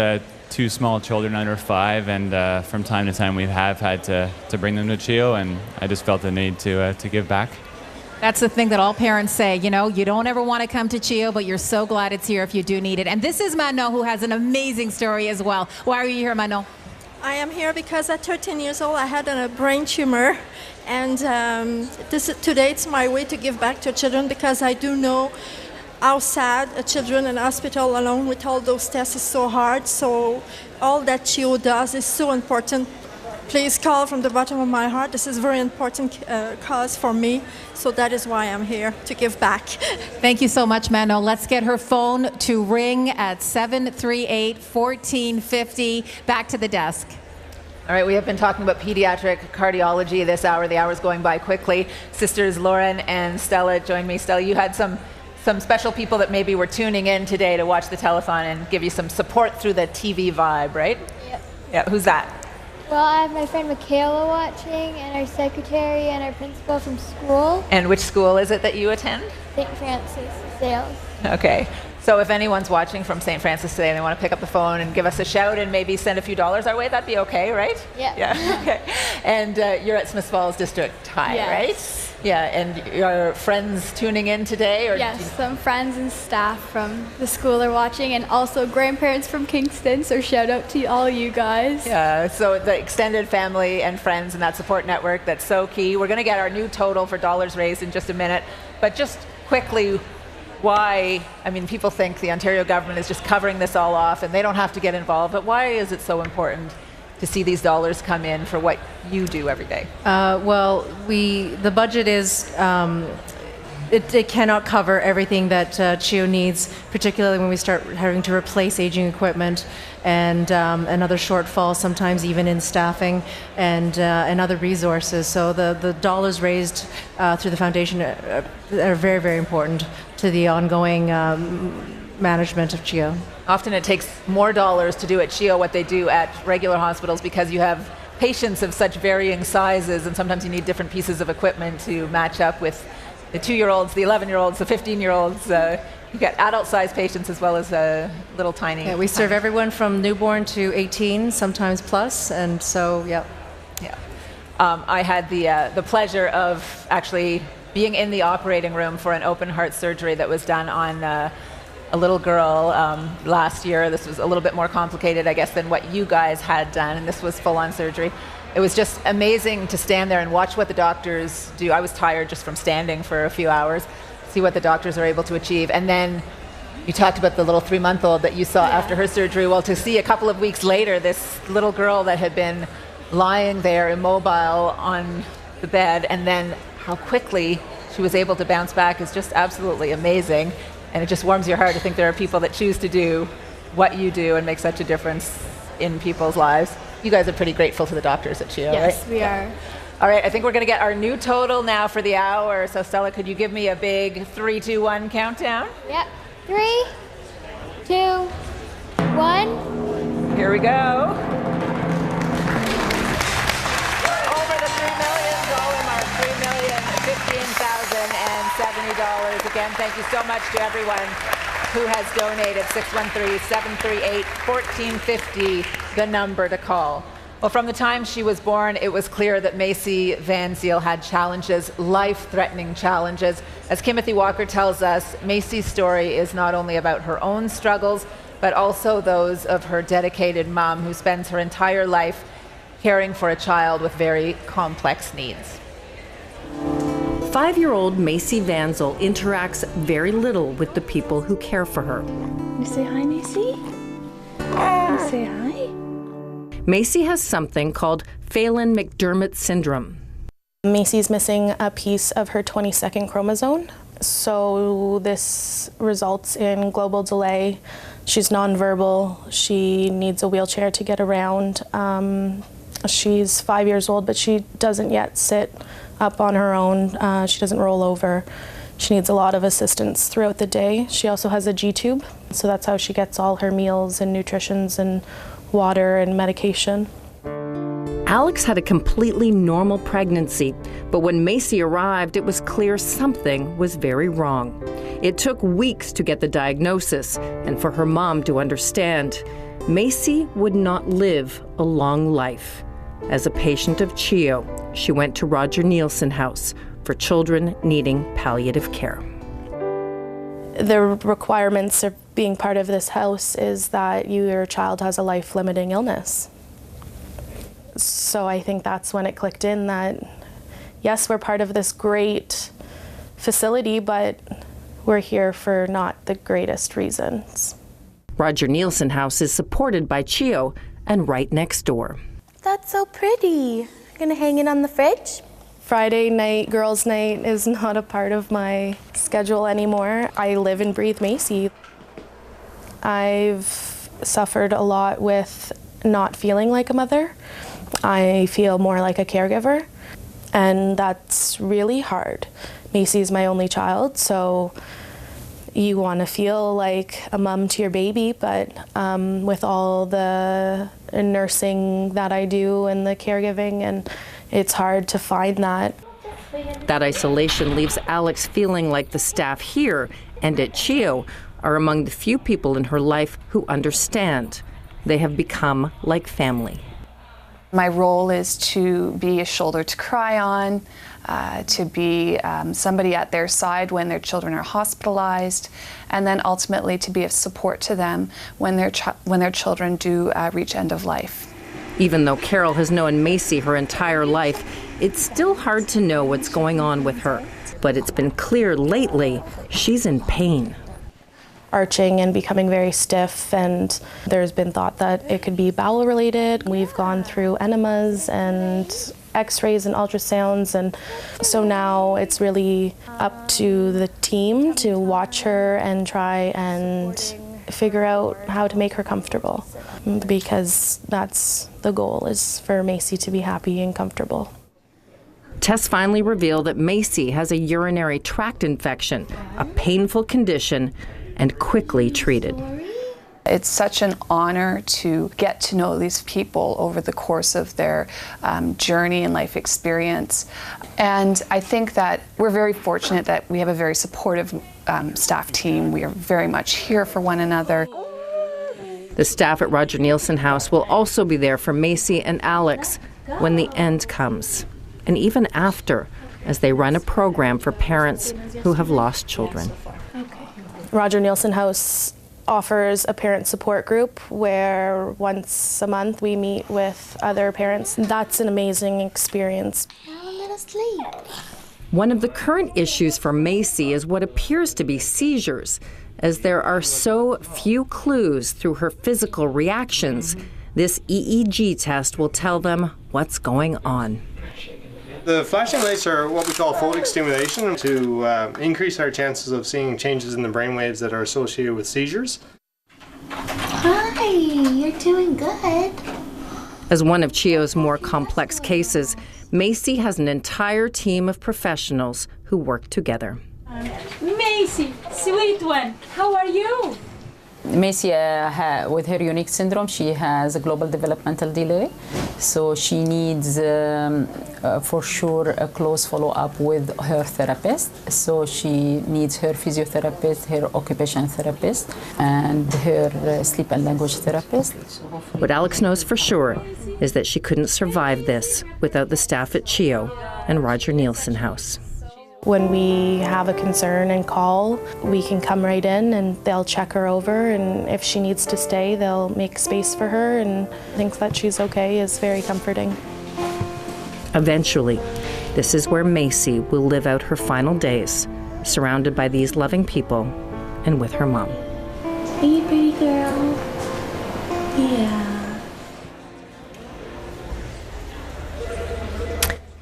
two small children under 5, and from time to time we have had to bring them to CHEO, and I just felt the need to give back. That's the thing that all parents say, you don't ever want to come to CHEO, but you're so glad it's here if you do need it. And this is Manon, who has an amazing story as well. Why are you here, Manon? I am here because at 13 years old I had a brain tumor, and today it's my way to give back to children, because I do know how sad children in hospital alone with all those tests is so hard. So all that CHEO does is so important. Please call from the bottom of my heart. This is a very important cause for me, so that is why I'm here, to give back. Thank you so much, Mano. Let's get her phone to ring at 738-1450. Back to the desk. All right, we have been talking about pediatric cardiology this hour. The hour's going by quickly. Sisters Lauren and Stella join me. Stella, you had some special people that maybe were tuning in today to watch the telethon and give you some support through the TV vibe, right? Yep. Yeah, who's that? Well, I have my friend Michaela watching, and our secretary and our principal from school. And which school is it that you attend? St. Francis de Sales. Okay. So if anyone's watching from St. Francis today and they want to pick up the phone and give us a shout and maybe send a few dollars our way, that'd be okay, right? Yeah. Yeah. Okay. And you're at Smith Falls District High, Yes. right? Yeah, and your friends tuning in today? Or Yes, some friends and staff from the school are watching, and also grandparents from Kingston, so shout out to all you guys. Yeah, so the extended family and friends and that support network, that's so key. We're going to get our new total for dollars raised in just a minute, but just quickly, why, I mean, people think the Ontario government is just covering this all off and they don't have to get involved, but why is it so important to see these dollars come in for what you do every day? Well, the budget is, it cannot cover everything that CHEO needs, particularly when we start having to replace aging equipment and other shortfalls, sometimes even in staffing and other resources. So the dollars raised through the foundation are very, very important to the ongoing management of CHEO. Often it takes more dollars to do at CHEO what they do at regular hospitals because you have patients of such varying sizes, and sometimes you need different pieces of equipment to match up with the 2-year-olds, the 11-year-olds, the 15-year-olds. You get adult-sized patients as well as little tiny. Yeah, we serve everyone from newborn to 18, sometimes plus, and so, yeah. Yeah. I had the pleasure of actually being in the operating room for an open heart surgery that was done on a little girl last year. This was a little bit more complicated, I guess, than what you guys had done, and this was full-on surgery. It was just amazing to stand there and watch what the doctors do. I was tired just from standing for a few hours, see what the doctors are able to achieve. And then you talked about the little 3-month-old that you saw after her surgery. Well, to see a couple of weeks later this little girl that had been lying there immobile on the bed, and then how quickly she was able to bounce back is just absolutely amazing. And it just warms your heart to think there are people that choose to do what you do and make such a difference in people's lives. You guys are pretty grateful to the doctors at CHEO, Yes, right? we are. All right, I think we're going to get our new total now for the hour. So Stella, could you give me a big 3, 2, 1 countdown? Yep. 3, 2, 1. Here we go. Over the $3 million mark, $3,015,070. Again, thank you so much to everyone who has donated. 613-738-1450, the number to call. Well, from the time she was born, it was clear that Macy Van Ziel had challenges, life-threatening challenges. As Timothy Walker tells us, Macy's story is not only about her own struggles, but also those of her dedicated mom, who spends her entire life caring for a child with very complex needs. 5-year-old Macy Van Ziel interacts very little with the people who care for her. You say hi, Macy? You say hi? Macy has something called Phelan-McDermott syndrome. Macy's missing a piece of her 22nd chromosome, so this results in global delay. She's nonverbal. She needs a wheelchair to get around. She's 5 years old, but she doesn't yet sit up on her own. She doesn't roll over. She needs a lot of assistance throughout the day. She also has a G-tube, so that's how she gets all her meals and nutritions and water and medication. Alex had a completely normal pregnancy, but when Macy arrived, it was clear something was very wrong. It took weeks to get the diagnosis and for her mom to understand. Macy would not live a long life. As a patient of CHEO, she went to Roger Nielsen House for children needing palliative care. The requirements of being part of this house is that your child has a life-limiting illness. So I think that's when it clicked in that, yes, we're part of this great facility, but we're here for not the greatest reasons. Roger Nielsen House is supported by CHEO and right next door. That's so pretty. Gonna hang it on the fridge? Friday night, girls' night is not a part of my schedule anymore. I live and breathe Macy. I've suffered a lot with not feeling like a mother. I feel more like a caregiver, and that's really hard. Macy's my only child, so you want to feel like a mom to your baby, but with all the nursing that I do and the caregiving, and it's hard to find that. That isolation leaves Alex feeling like the staff here and at CHEO are among the few people in her life who understand. They have become like family. My role is to be a shoulder to cry on, to be somebody at their side when their children are hospitalized, and then ultimately to be of support to them when their children do reach end of life. Even though Carol has known Macy her entire life, it's still hard to know what's going on with her. But it's been clear lately she's in pain. Arching and becoming very stiff, and there's been thought that it could be bowel related. We've gone through enemas and x-rays and ultrasounds, and so now it's really up to the team to watch her and try and figure out how to make her comfortable, because that's the goal, is for Macy to be happy and comfortable. Tests finally reveal that Macy has a urinary tract infection, a painful condition, and quickly treated. It's such an honor to get to know these people over the course of their journey and life experience. And I think that we're very fortunate that we have a very supportive staff team. We are very much here for one another. The staff at Roger Nielsen House will also be there for Macy and Alex when the end comes, and even after, as they run a program for parents who have lost children. Roger Nielsen House offers a parent support group where once a month we meet with other parents. That's an amazing experience. Now let us sleep. One of the current issues for Macy is what appears to be seizures, as there are so few clues through her physical reactions. This EEG test will tell them what's going on. The flashing lights are what we call photic stimulation to increase our chances of seeing changes in the brain waves that are associated with seizures. Hi, you're doing good. As one of CHEO's more complex cases, Macy has an entire team of professionals who work together. Macy, sweet one, how are you? Macy, with her unique syndrome, she has a global developmental delay, so she needs, for sure, a close follow-up with her therapist. So she needs her physiotherapist, her occupational therapist, and her sleep and language therapist. What Alex knows for sure is that she couldn't survive this without the staff at CHEO and Roger Nielsen House. When we have a concern and call, we can come right in and they'll check her over, and if she needs to stay, they'll make space for her, and think that she's okay is very comforting. Eventually, this is where Macy will live out her final days, surrounded by these loving people and with her mom. Are you pretty girl? Yeah.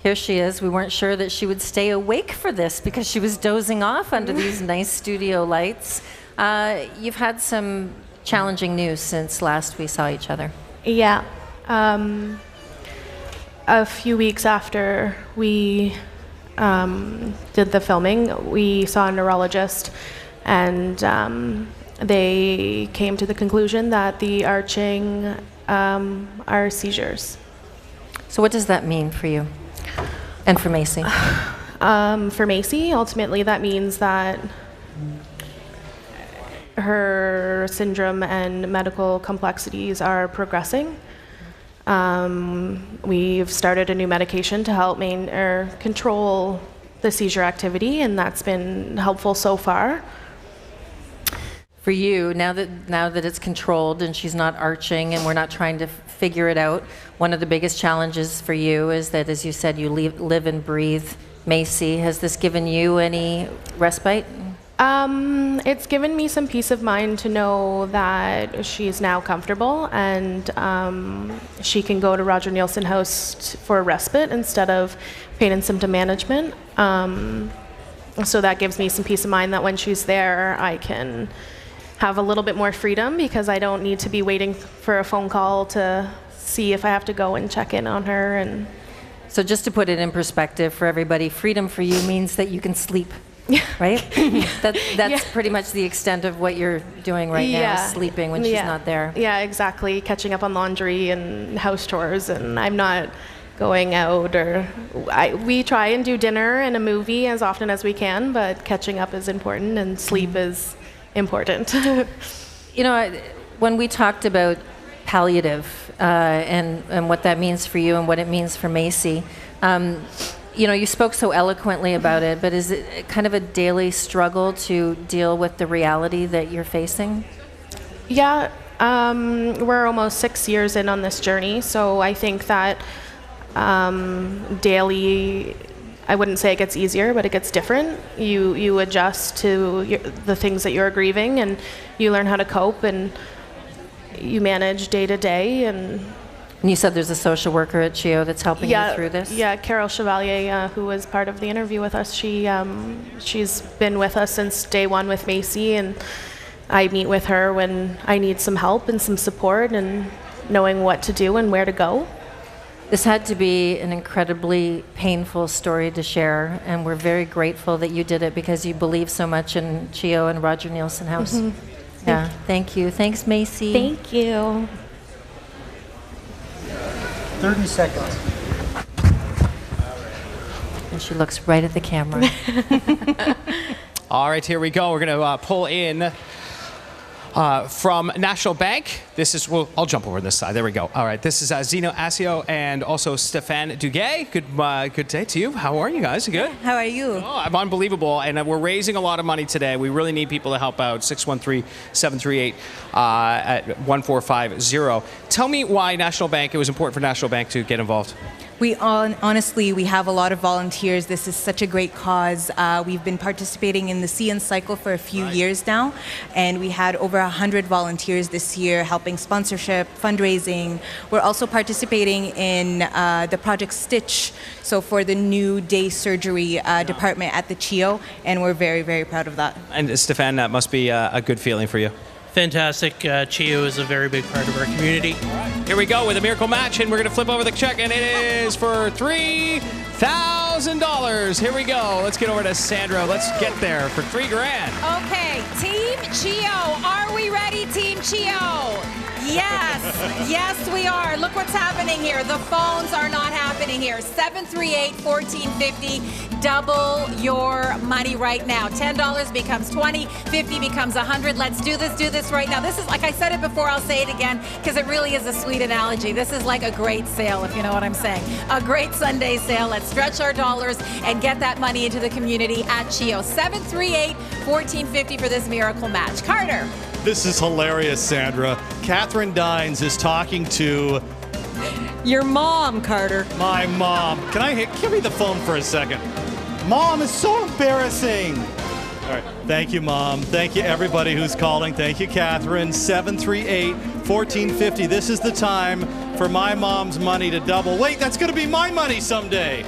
Here she is. We weren't sure that she would stay awake for this because she was dozing off under these nice studio lights. You've had some challenging news since last we saw each other. Yeah. A few weeks after we did the filming, we saw a neurologist, and they came to the conclusion that the arching are seizures. So what does that mean for you? And for Macy? For Macy, ultimately that means that her syndrome and medical complexities are progressing. We've started a new medication to help control the seizure activity, and that's been helpful so far. For you, now that it's controlled and she's not arching and we're not trying to figure it out, one of the biggest challenges for you is that, as you said, you live and breathe Macy. Has this given you any respite? It's given me some peace of mind to know that she's now comfortable, and she can go to Roger Nielsen House for a respite instead of pain and symptom management. So that gives me some peace of mind that when she's there, I can have a little bit more freedom, because I don't need to be waiting for a phone call to see if I have to go and check in on her. And so just to put it in perspective for everybody, freedom for you means that you can sleep, right? That's pretty much the extent of what you're doing right now, is sleeping when she's not there. Yeah, exactly. Catching up on laundry and house chores, and I'm not going out, or we try and do dinner and a movie as often as we can, but catching up is important, and sleep is important. You know, when we talked about palliative and what that means for you and what it means for Macy. You know, you spoke so eloquently about it, but is it kind of a daily struggle to deal with the reality that you're facing? Yeah, we're almost 6 years in on this journey, so I think that daily, I wouldn't say it gets easier, but it gets different. You adjust to the things that you're grieving, and you learn how to cope, and you manage day to day. And you said there's a social worker at CHEO that's helping you through this? Yeah, Carol Chevalier, who was part of the interview with us, she's been with us since day one with Macy, and I meet with her when I need some help and some support and knowing what to do and where to go. This had to be an incredibly painful story to share, and we're very grateful that you did it because you believe so much in CHEO and Roger Nielsen House. Mm-hmm. Yeah, thank you. Thanks, Macy. Thank you. 30 seconds. And she looks right at the camera. All right, here we go. We're going to pull in from National Bank. This is, well, I'll jump over this side. There we go. All right, this is Zeno Asio and also Stéphane Duguay. Good day to you. How are you guys? You good? How are you? Oh, I'm unbelievable. And we're raising a lot of money today. We really need people to help out. 613-738 at 1450. Tell me why National Bank, it was important for National Bank to get involved. Honestly, we have a lot of volunteers. This is such a great cause. We've been participating in the CN cycle for a few years now, and we had over 100 volunteers this year helping sponsorship, fundraising. We're also participating in the Project Stitch, so for the new day surgery department at the CHEO, and we're very, very proud of that. And Stéphane, that must be a good feeling for you. Fantastic. CHEO is a very big part of our community. Here we go with a miracle match, and we're going to flip over the check, and it is for $3,000. Here we go. Let's get over to Sandra. Let's get there for $3,000. Okay, Team CHEO, are we ready, Team CHEO? Yes, yes we are. Look what's happening here. The phones are not happening here. 738-1450. Double your money right now. $10 becomes $20, $50 becomes $100. Let's do this right now. This is, like I said it before, I'll say it again, because it really is a sweet analogy. This is like a great sale, if you know what I'm saying. A great Sunday sale. Let's stretch our dollars and get that money into the community at CHEO. 738-1450 for this miracle match. Carter. This is hilarious, Sandra. Catherine Dines is talking to... Your mom, Carter. My mom. Give me the phone for a second. Mom, it's so embarrassing. All right. Thank you, Mom. Thank you, everybody who's calling. Thank you, Catherine. 738-1450. This is the time for my mom's money to double. Wait, that's going to be my money someday.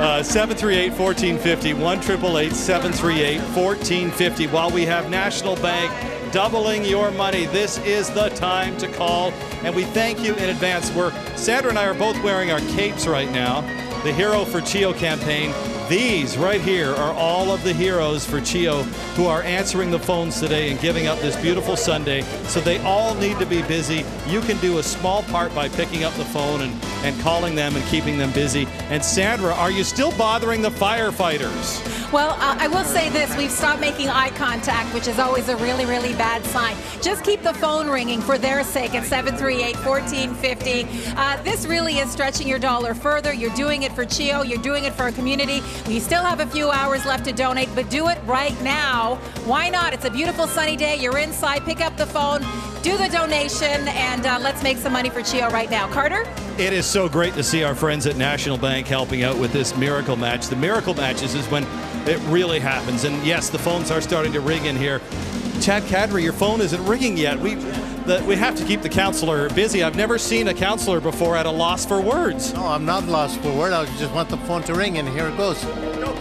738-1450, 1-888-738-1450. While we have National Bank doubling your money, this is the time to call, and we thank you in advance. Sandra and I are both wearing our capes right now, the Hero for CHEO campaign. These right here are all of the heroes for CHEO who are answering the phones today and giving up this beautiful Sunday. So they all need to be busy. You can do a small part by picking up the phone and calling them and keeping them busy. And Sandra, are you still bothering the firefighters? Well, I will say this. We've stopped making eye contact, which is always a really, really bad sign. Just keep the phone ringing for their sake at 738-1450. This really is stretching your dollar further. You're doing it for CHEO. You're doing it for our community. We still have a few hours left to donate, but do it right now. Why not? It's a beautiful sunny day. You're inside. Pick up the phone, do the donation, and let's make some money for CHEO right now. Carter? It is so great to see our friends at National Bank helping out with this miracle match. The miracle matches is when it really happens. And yes, the phones are starting to ring in here. Chad Cadre, your phone isn't ringing yet. We have to keep the counselor busy. I've never seen a counselor before at a loss for words. No, I'm not lost for words. I just want the phone to ring, and here it goes.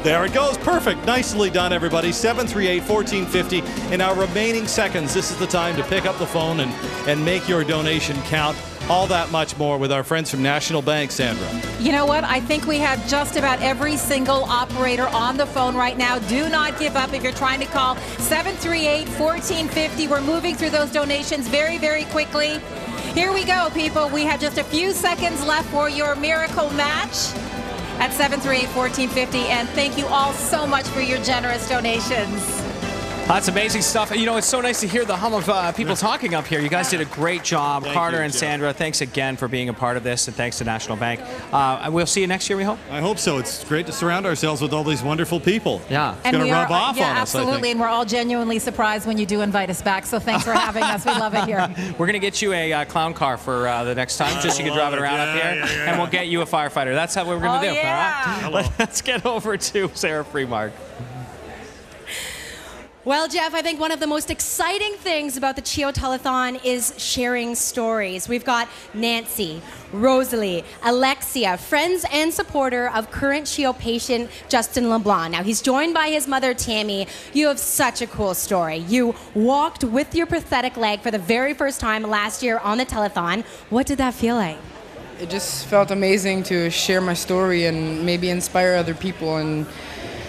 There it goes. Perfect. Nicely done, everybody. 738-1450. In our remaining seconds, this is the time to pick up the phone and make your donation count. All that much more with our friends from National Bank, Sandra. You know what? I think we have just about every single operator on the phone right now. Do not give up if you're trying to call. 738-1450. We're moving through those donations very, very quickly. Here we go, people. We have just a few seconds left for your miracle match at 738-1450. And thank you all so much for your generous donations. That's amazing stuff. You know, it's so nice to hear the hum of people talking up here. You guys did a great job. Thank Carter you, and Jeff. Sandra, thanks again for being a part of this, and thanks to National Bank. We'll see you next year, we hope. I hope so. It's great to surround ourselves with all these wonderful people. Yeah. It's going to rub off yeah, on us, I absolutely, think. and we're all genuinely surprised when you do invite us back. So thanks for having us. We love it here. We're going to get you a clown car for the next time, just so you can drive it around up here, and we'll get you a firefighter. That's how we're going to do. Yeah. All right? Let's get over to Sarah Freemark. Well, Jeff, I think one of the most exciting things about the CHEO Telethon is sharing stories. We've got Nancy, Rosalie, Alexia, friends and supporter of current CHEO patient Justin LeBlanc. Now, he's joined by his mother, Tammy. You have such a cool story. You walked with your prosthetic leg for the very first time last year on the telethon. What did that feel like? It just felt amazing to share my story and maybe inspire other people, and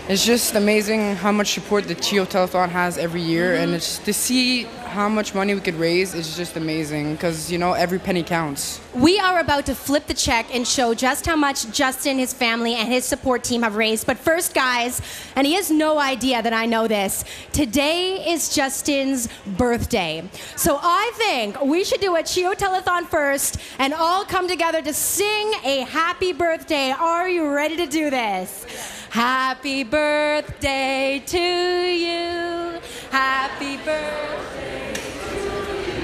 it's just amazing how much support the CHEO Telethon has every year, and it's to see how much money we could raise is just amazing because, you know, every penny counts. We are about to flip the check and show just how much Justin, his family, and his support team have raised. But first, guys, and he has no idea that I know this, today is Justin's birthday. So I think we should do a CHEO Telethon first and all come together to sing a happy birthday. Are you ready to do this? Happy birthday to you. Happy birthday to you.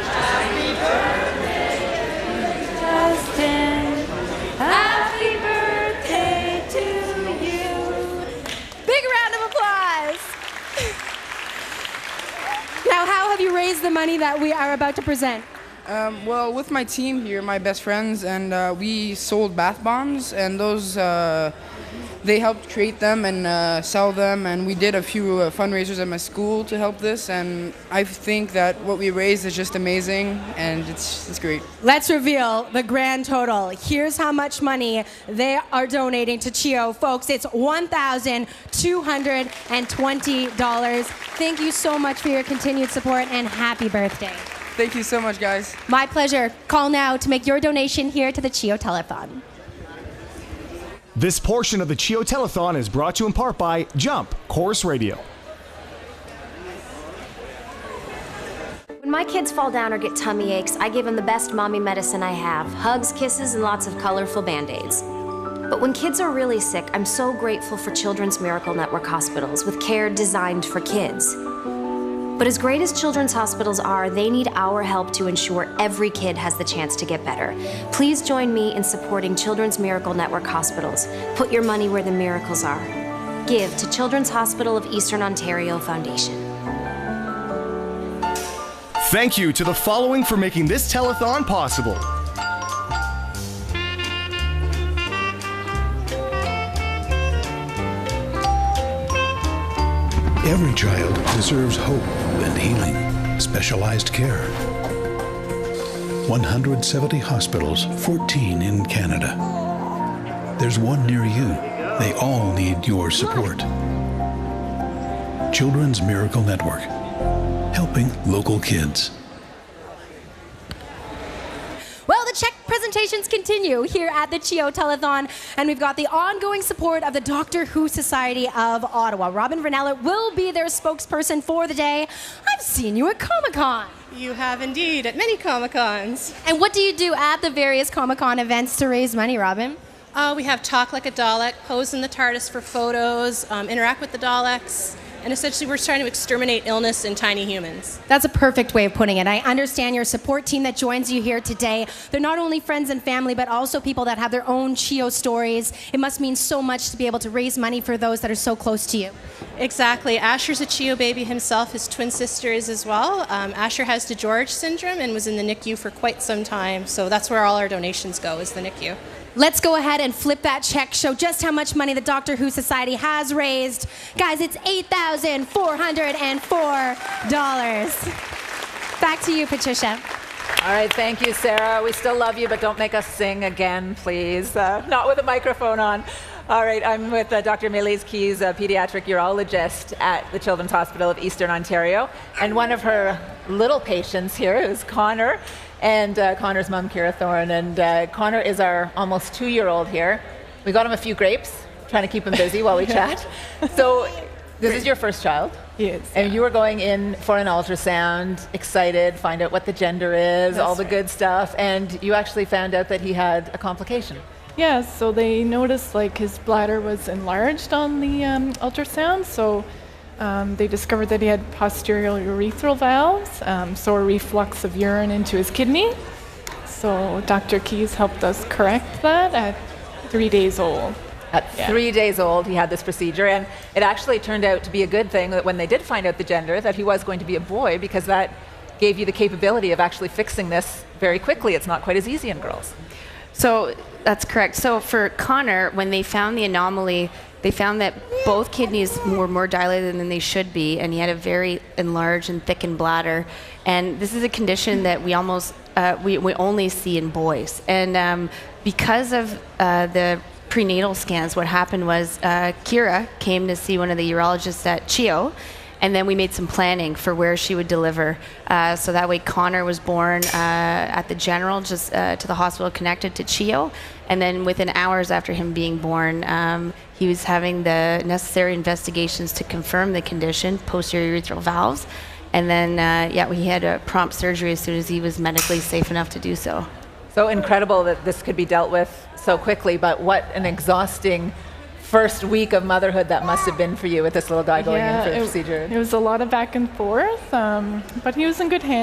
Happy birthday, Justin. Happy birthday to you. Big round of applause. Now, how have you raised the money that we are about to present? Well, with my team here, my best friends, and we sold bath bombs, and those they helped create them and sell them, and we did a few fundraisers at my school to help this, and I think that what we raised is just amazing, and it's great. Let's reveal the grand total. Here's how much money they are donating to CHEO. Folks, it's $1,220. Thank you so much for your continued support, and happy birthday. Thank you so much, guys. My pleasure. Call now to make your donation here to the CHEO Telethon. This portion of the CHEO Telethon is brought to you in part by Jump Chorus Radio. When my kids fall down or get tummy aches, I give them the best mommy medicine I have. Hugs, kisses, and lots of colorful Band-Aids. But when kids are really sick, I'm so grateful for Children's Miracle Network hospitals with care designed for kids. But as great as children's hospitals are, they need our help to ensure every kid has the chance to get better. Please join me in supporting Children's Miracle Network hospitals. Put your money where the miracles are. Give to Children's Hospital of Eastern Ontario Foundation. Thank you to the following for making this telethon possible. Every child deserves hope and healing, specialized care. 170 hospitals, 14 in Canada. There's one near you. They all need your support. Children's Miracle Network, helping local kids. Well, the check presentations continue here at the CHEO Telethon, and we've got the ongoing support of the Doctor Who Society of Ottawa. Robin Vernella will be their spokesperson for the day. I've seen you at Comic-Con. You have indeed, at many Comic-Cons. And what do you do at the various Comic-Con events to raise money, Robin? We have Talk Like a Dalek, pose in the TARDIS for photos, interact with the Daleks, and essentially we're trying to exterminate illness in tiny humans. That's a perfect way of putting it. I understand your support team that joins you here today. They're not only friends and family, but also people that have their own CHEO stories. It must mean so much to be able to raise money for those that are so close to you. Exactly. Asher's a CHEO baby himself. His twin sister is as well. Asher has DeGeorge syndrome and was in the NICU for quite some time, so that's where all our donations go, is the NICU. Let's go ahead and flip that check, show just how much money the Doctor Who Society has raised. Guys, it's $8,404. Back to you, Patricia. All right, thank you, Sarah. We still love you, but don't make us sing again, please. Not with a microphone on. All right, I'm with Dr. Maylise Keys, a pediatric urologist at the Children's Hospital of Eastern Ontario. And one of her little patients here is Connor, and Connor's mom, Kira Thorne. And Connor is our almost 2-year-old here. We got him a few grapes, trying to keep him busy while we chat. So This is your first child? Yes. And you were going in for an ultrasound, excited, find out what the gender is, all the good stuff, and you actually found out that he had a complication. Yeah, so they noticed like his bladder was enlarged on the ultrasound, so they discovered that he had posterior urethral valves, so a reflux of urine into his kidney. So Dr. Keys helped us correct that at 3 days old. At 3 days old, he had this procedure, and it actually turned out to be a good thing that when they did find out the gender, that he was going to be a boy, because that gave you the capability of actually fixing this very quickly. It's not quite as easy in girls. So that's correct. So for Connor, when they found the anomaly, they found that both kidneys were more dilated than they should be, and he had a very enlarged and thickened bladder. And this is a condition that we only see in boys. And because of the prenatal scans, what happened was Kira came to see one of the urologists at CHEO, and then we made some planning for where she would deliver. So that way Connor was born at the General, just to the hospital connected to CHEO. And then within hours after him being born, he was having the necessary investigations to confirm the condition, posterior urethral valves. And then, we had a prompt surgery as soon as he was medically safe enough to do so. So incredible that this could be dealt with so quickly, but what an exhausting first week of motherhood that must have been for you with this little guy going in for the procedure. It was a lot of back and forth, but he was in good hands.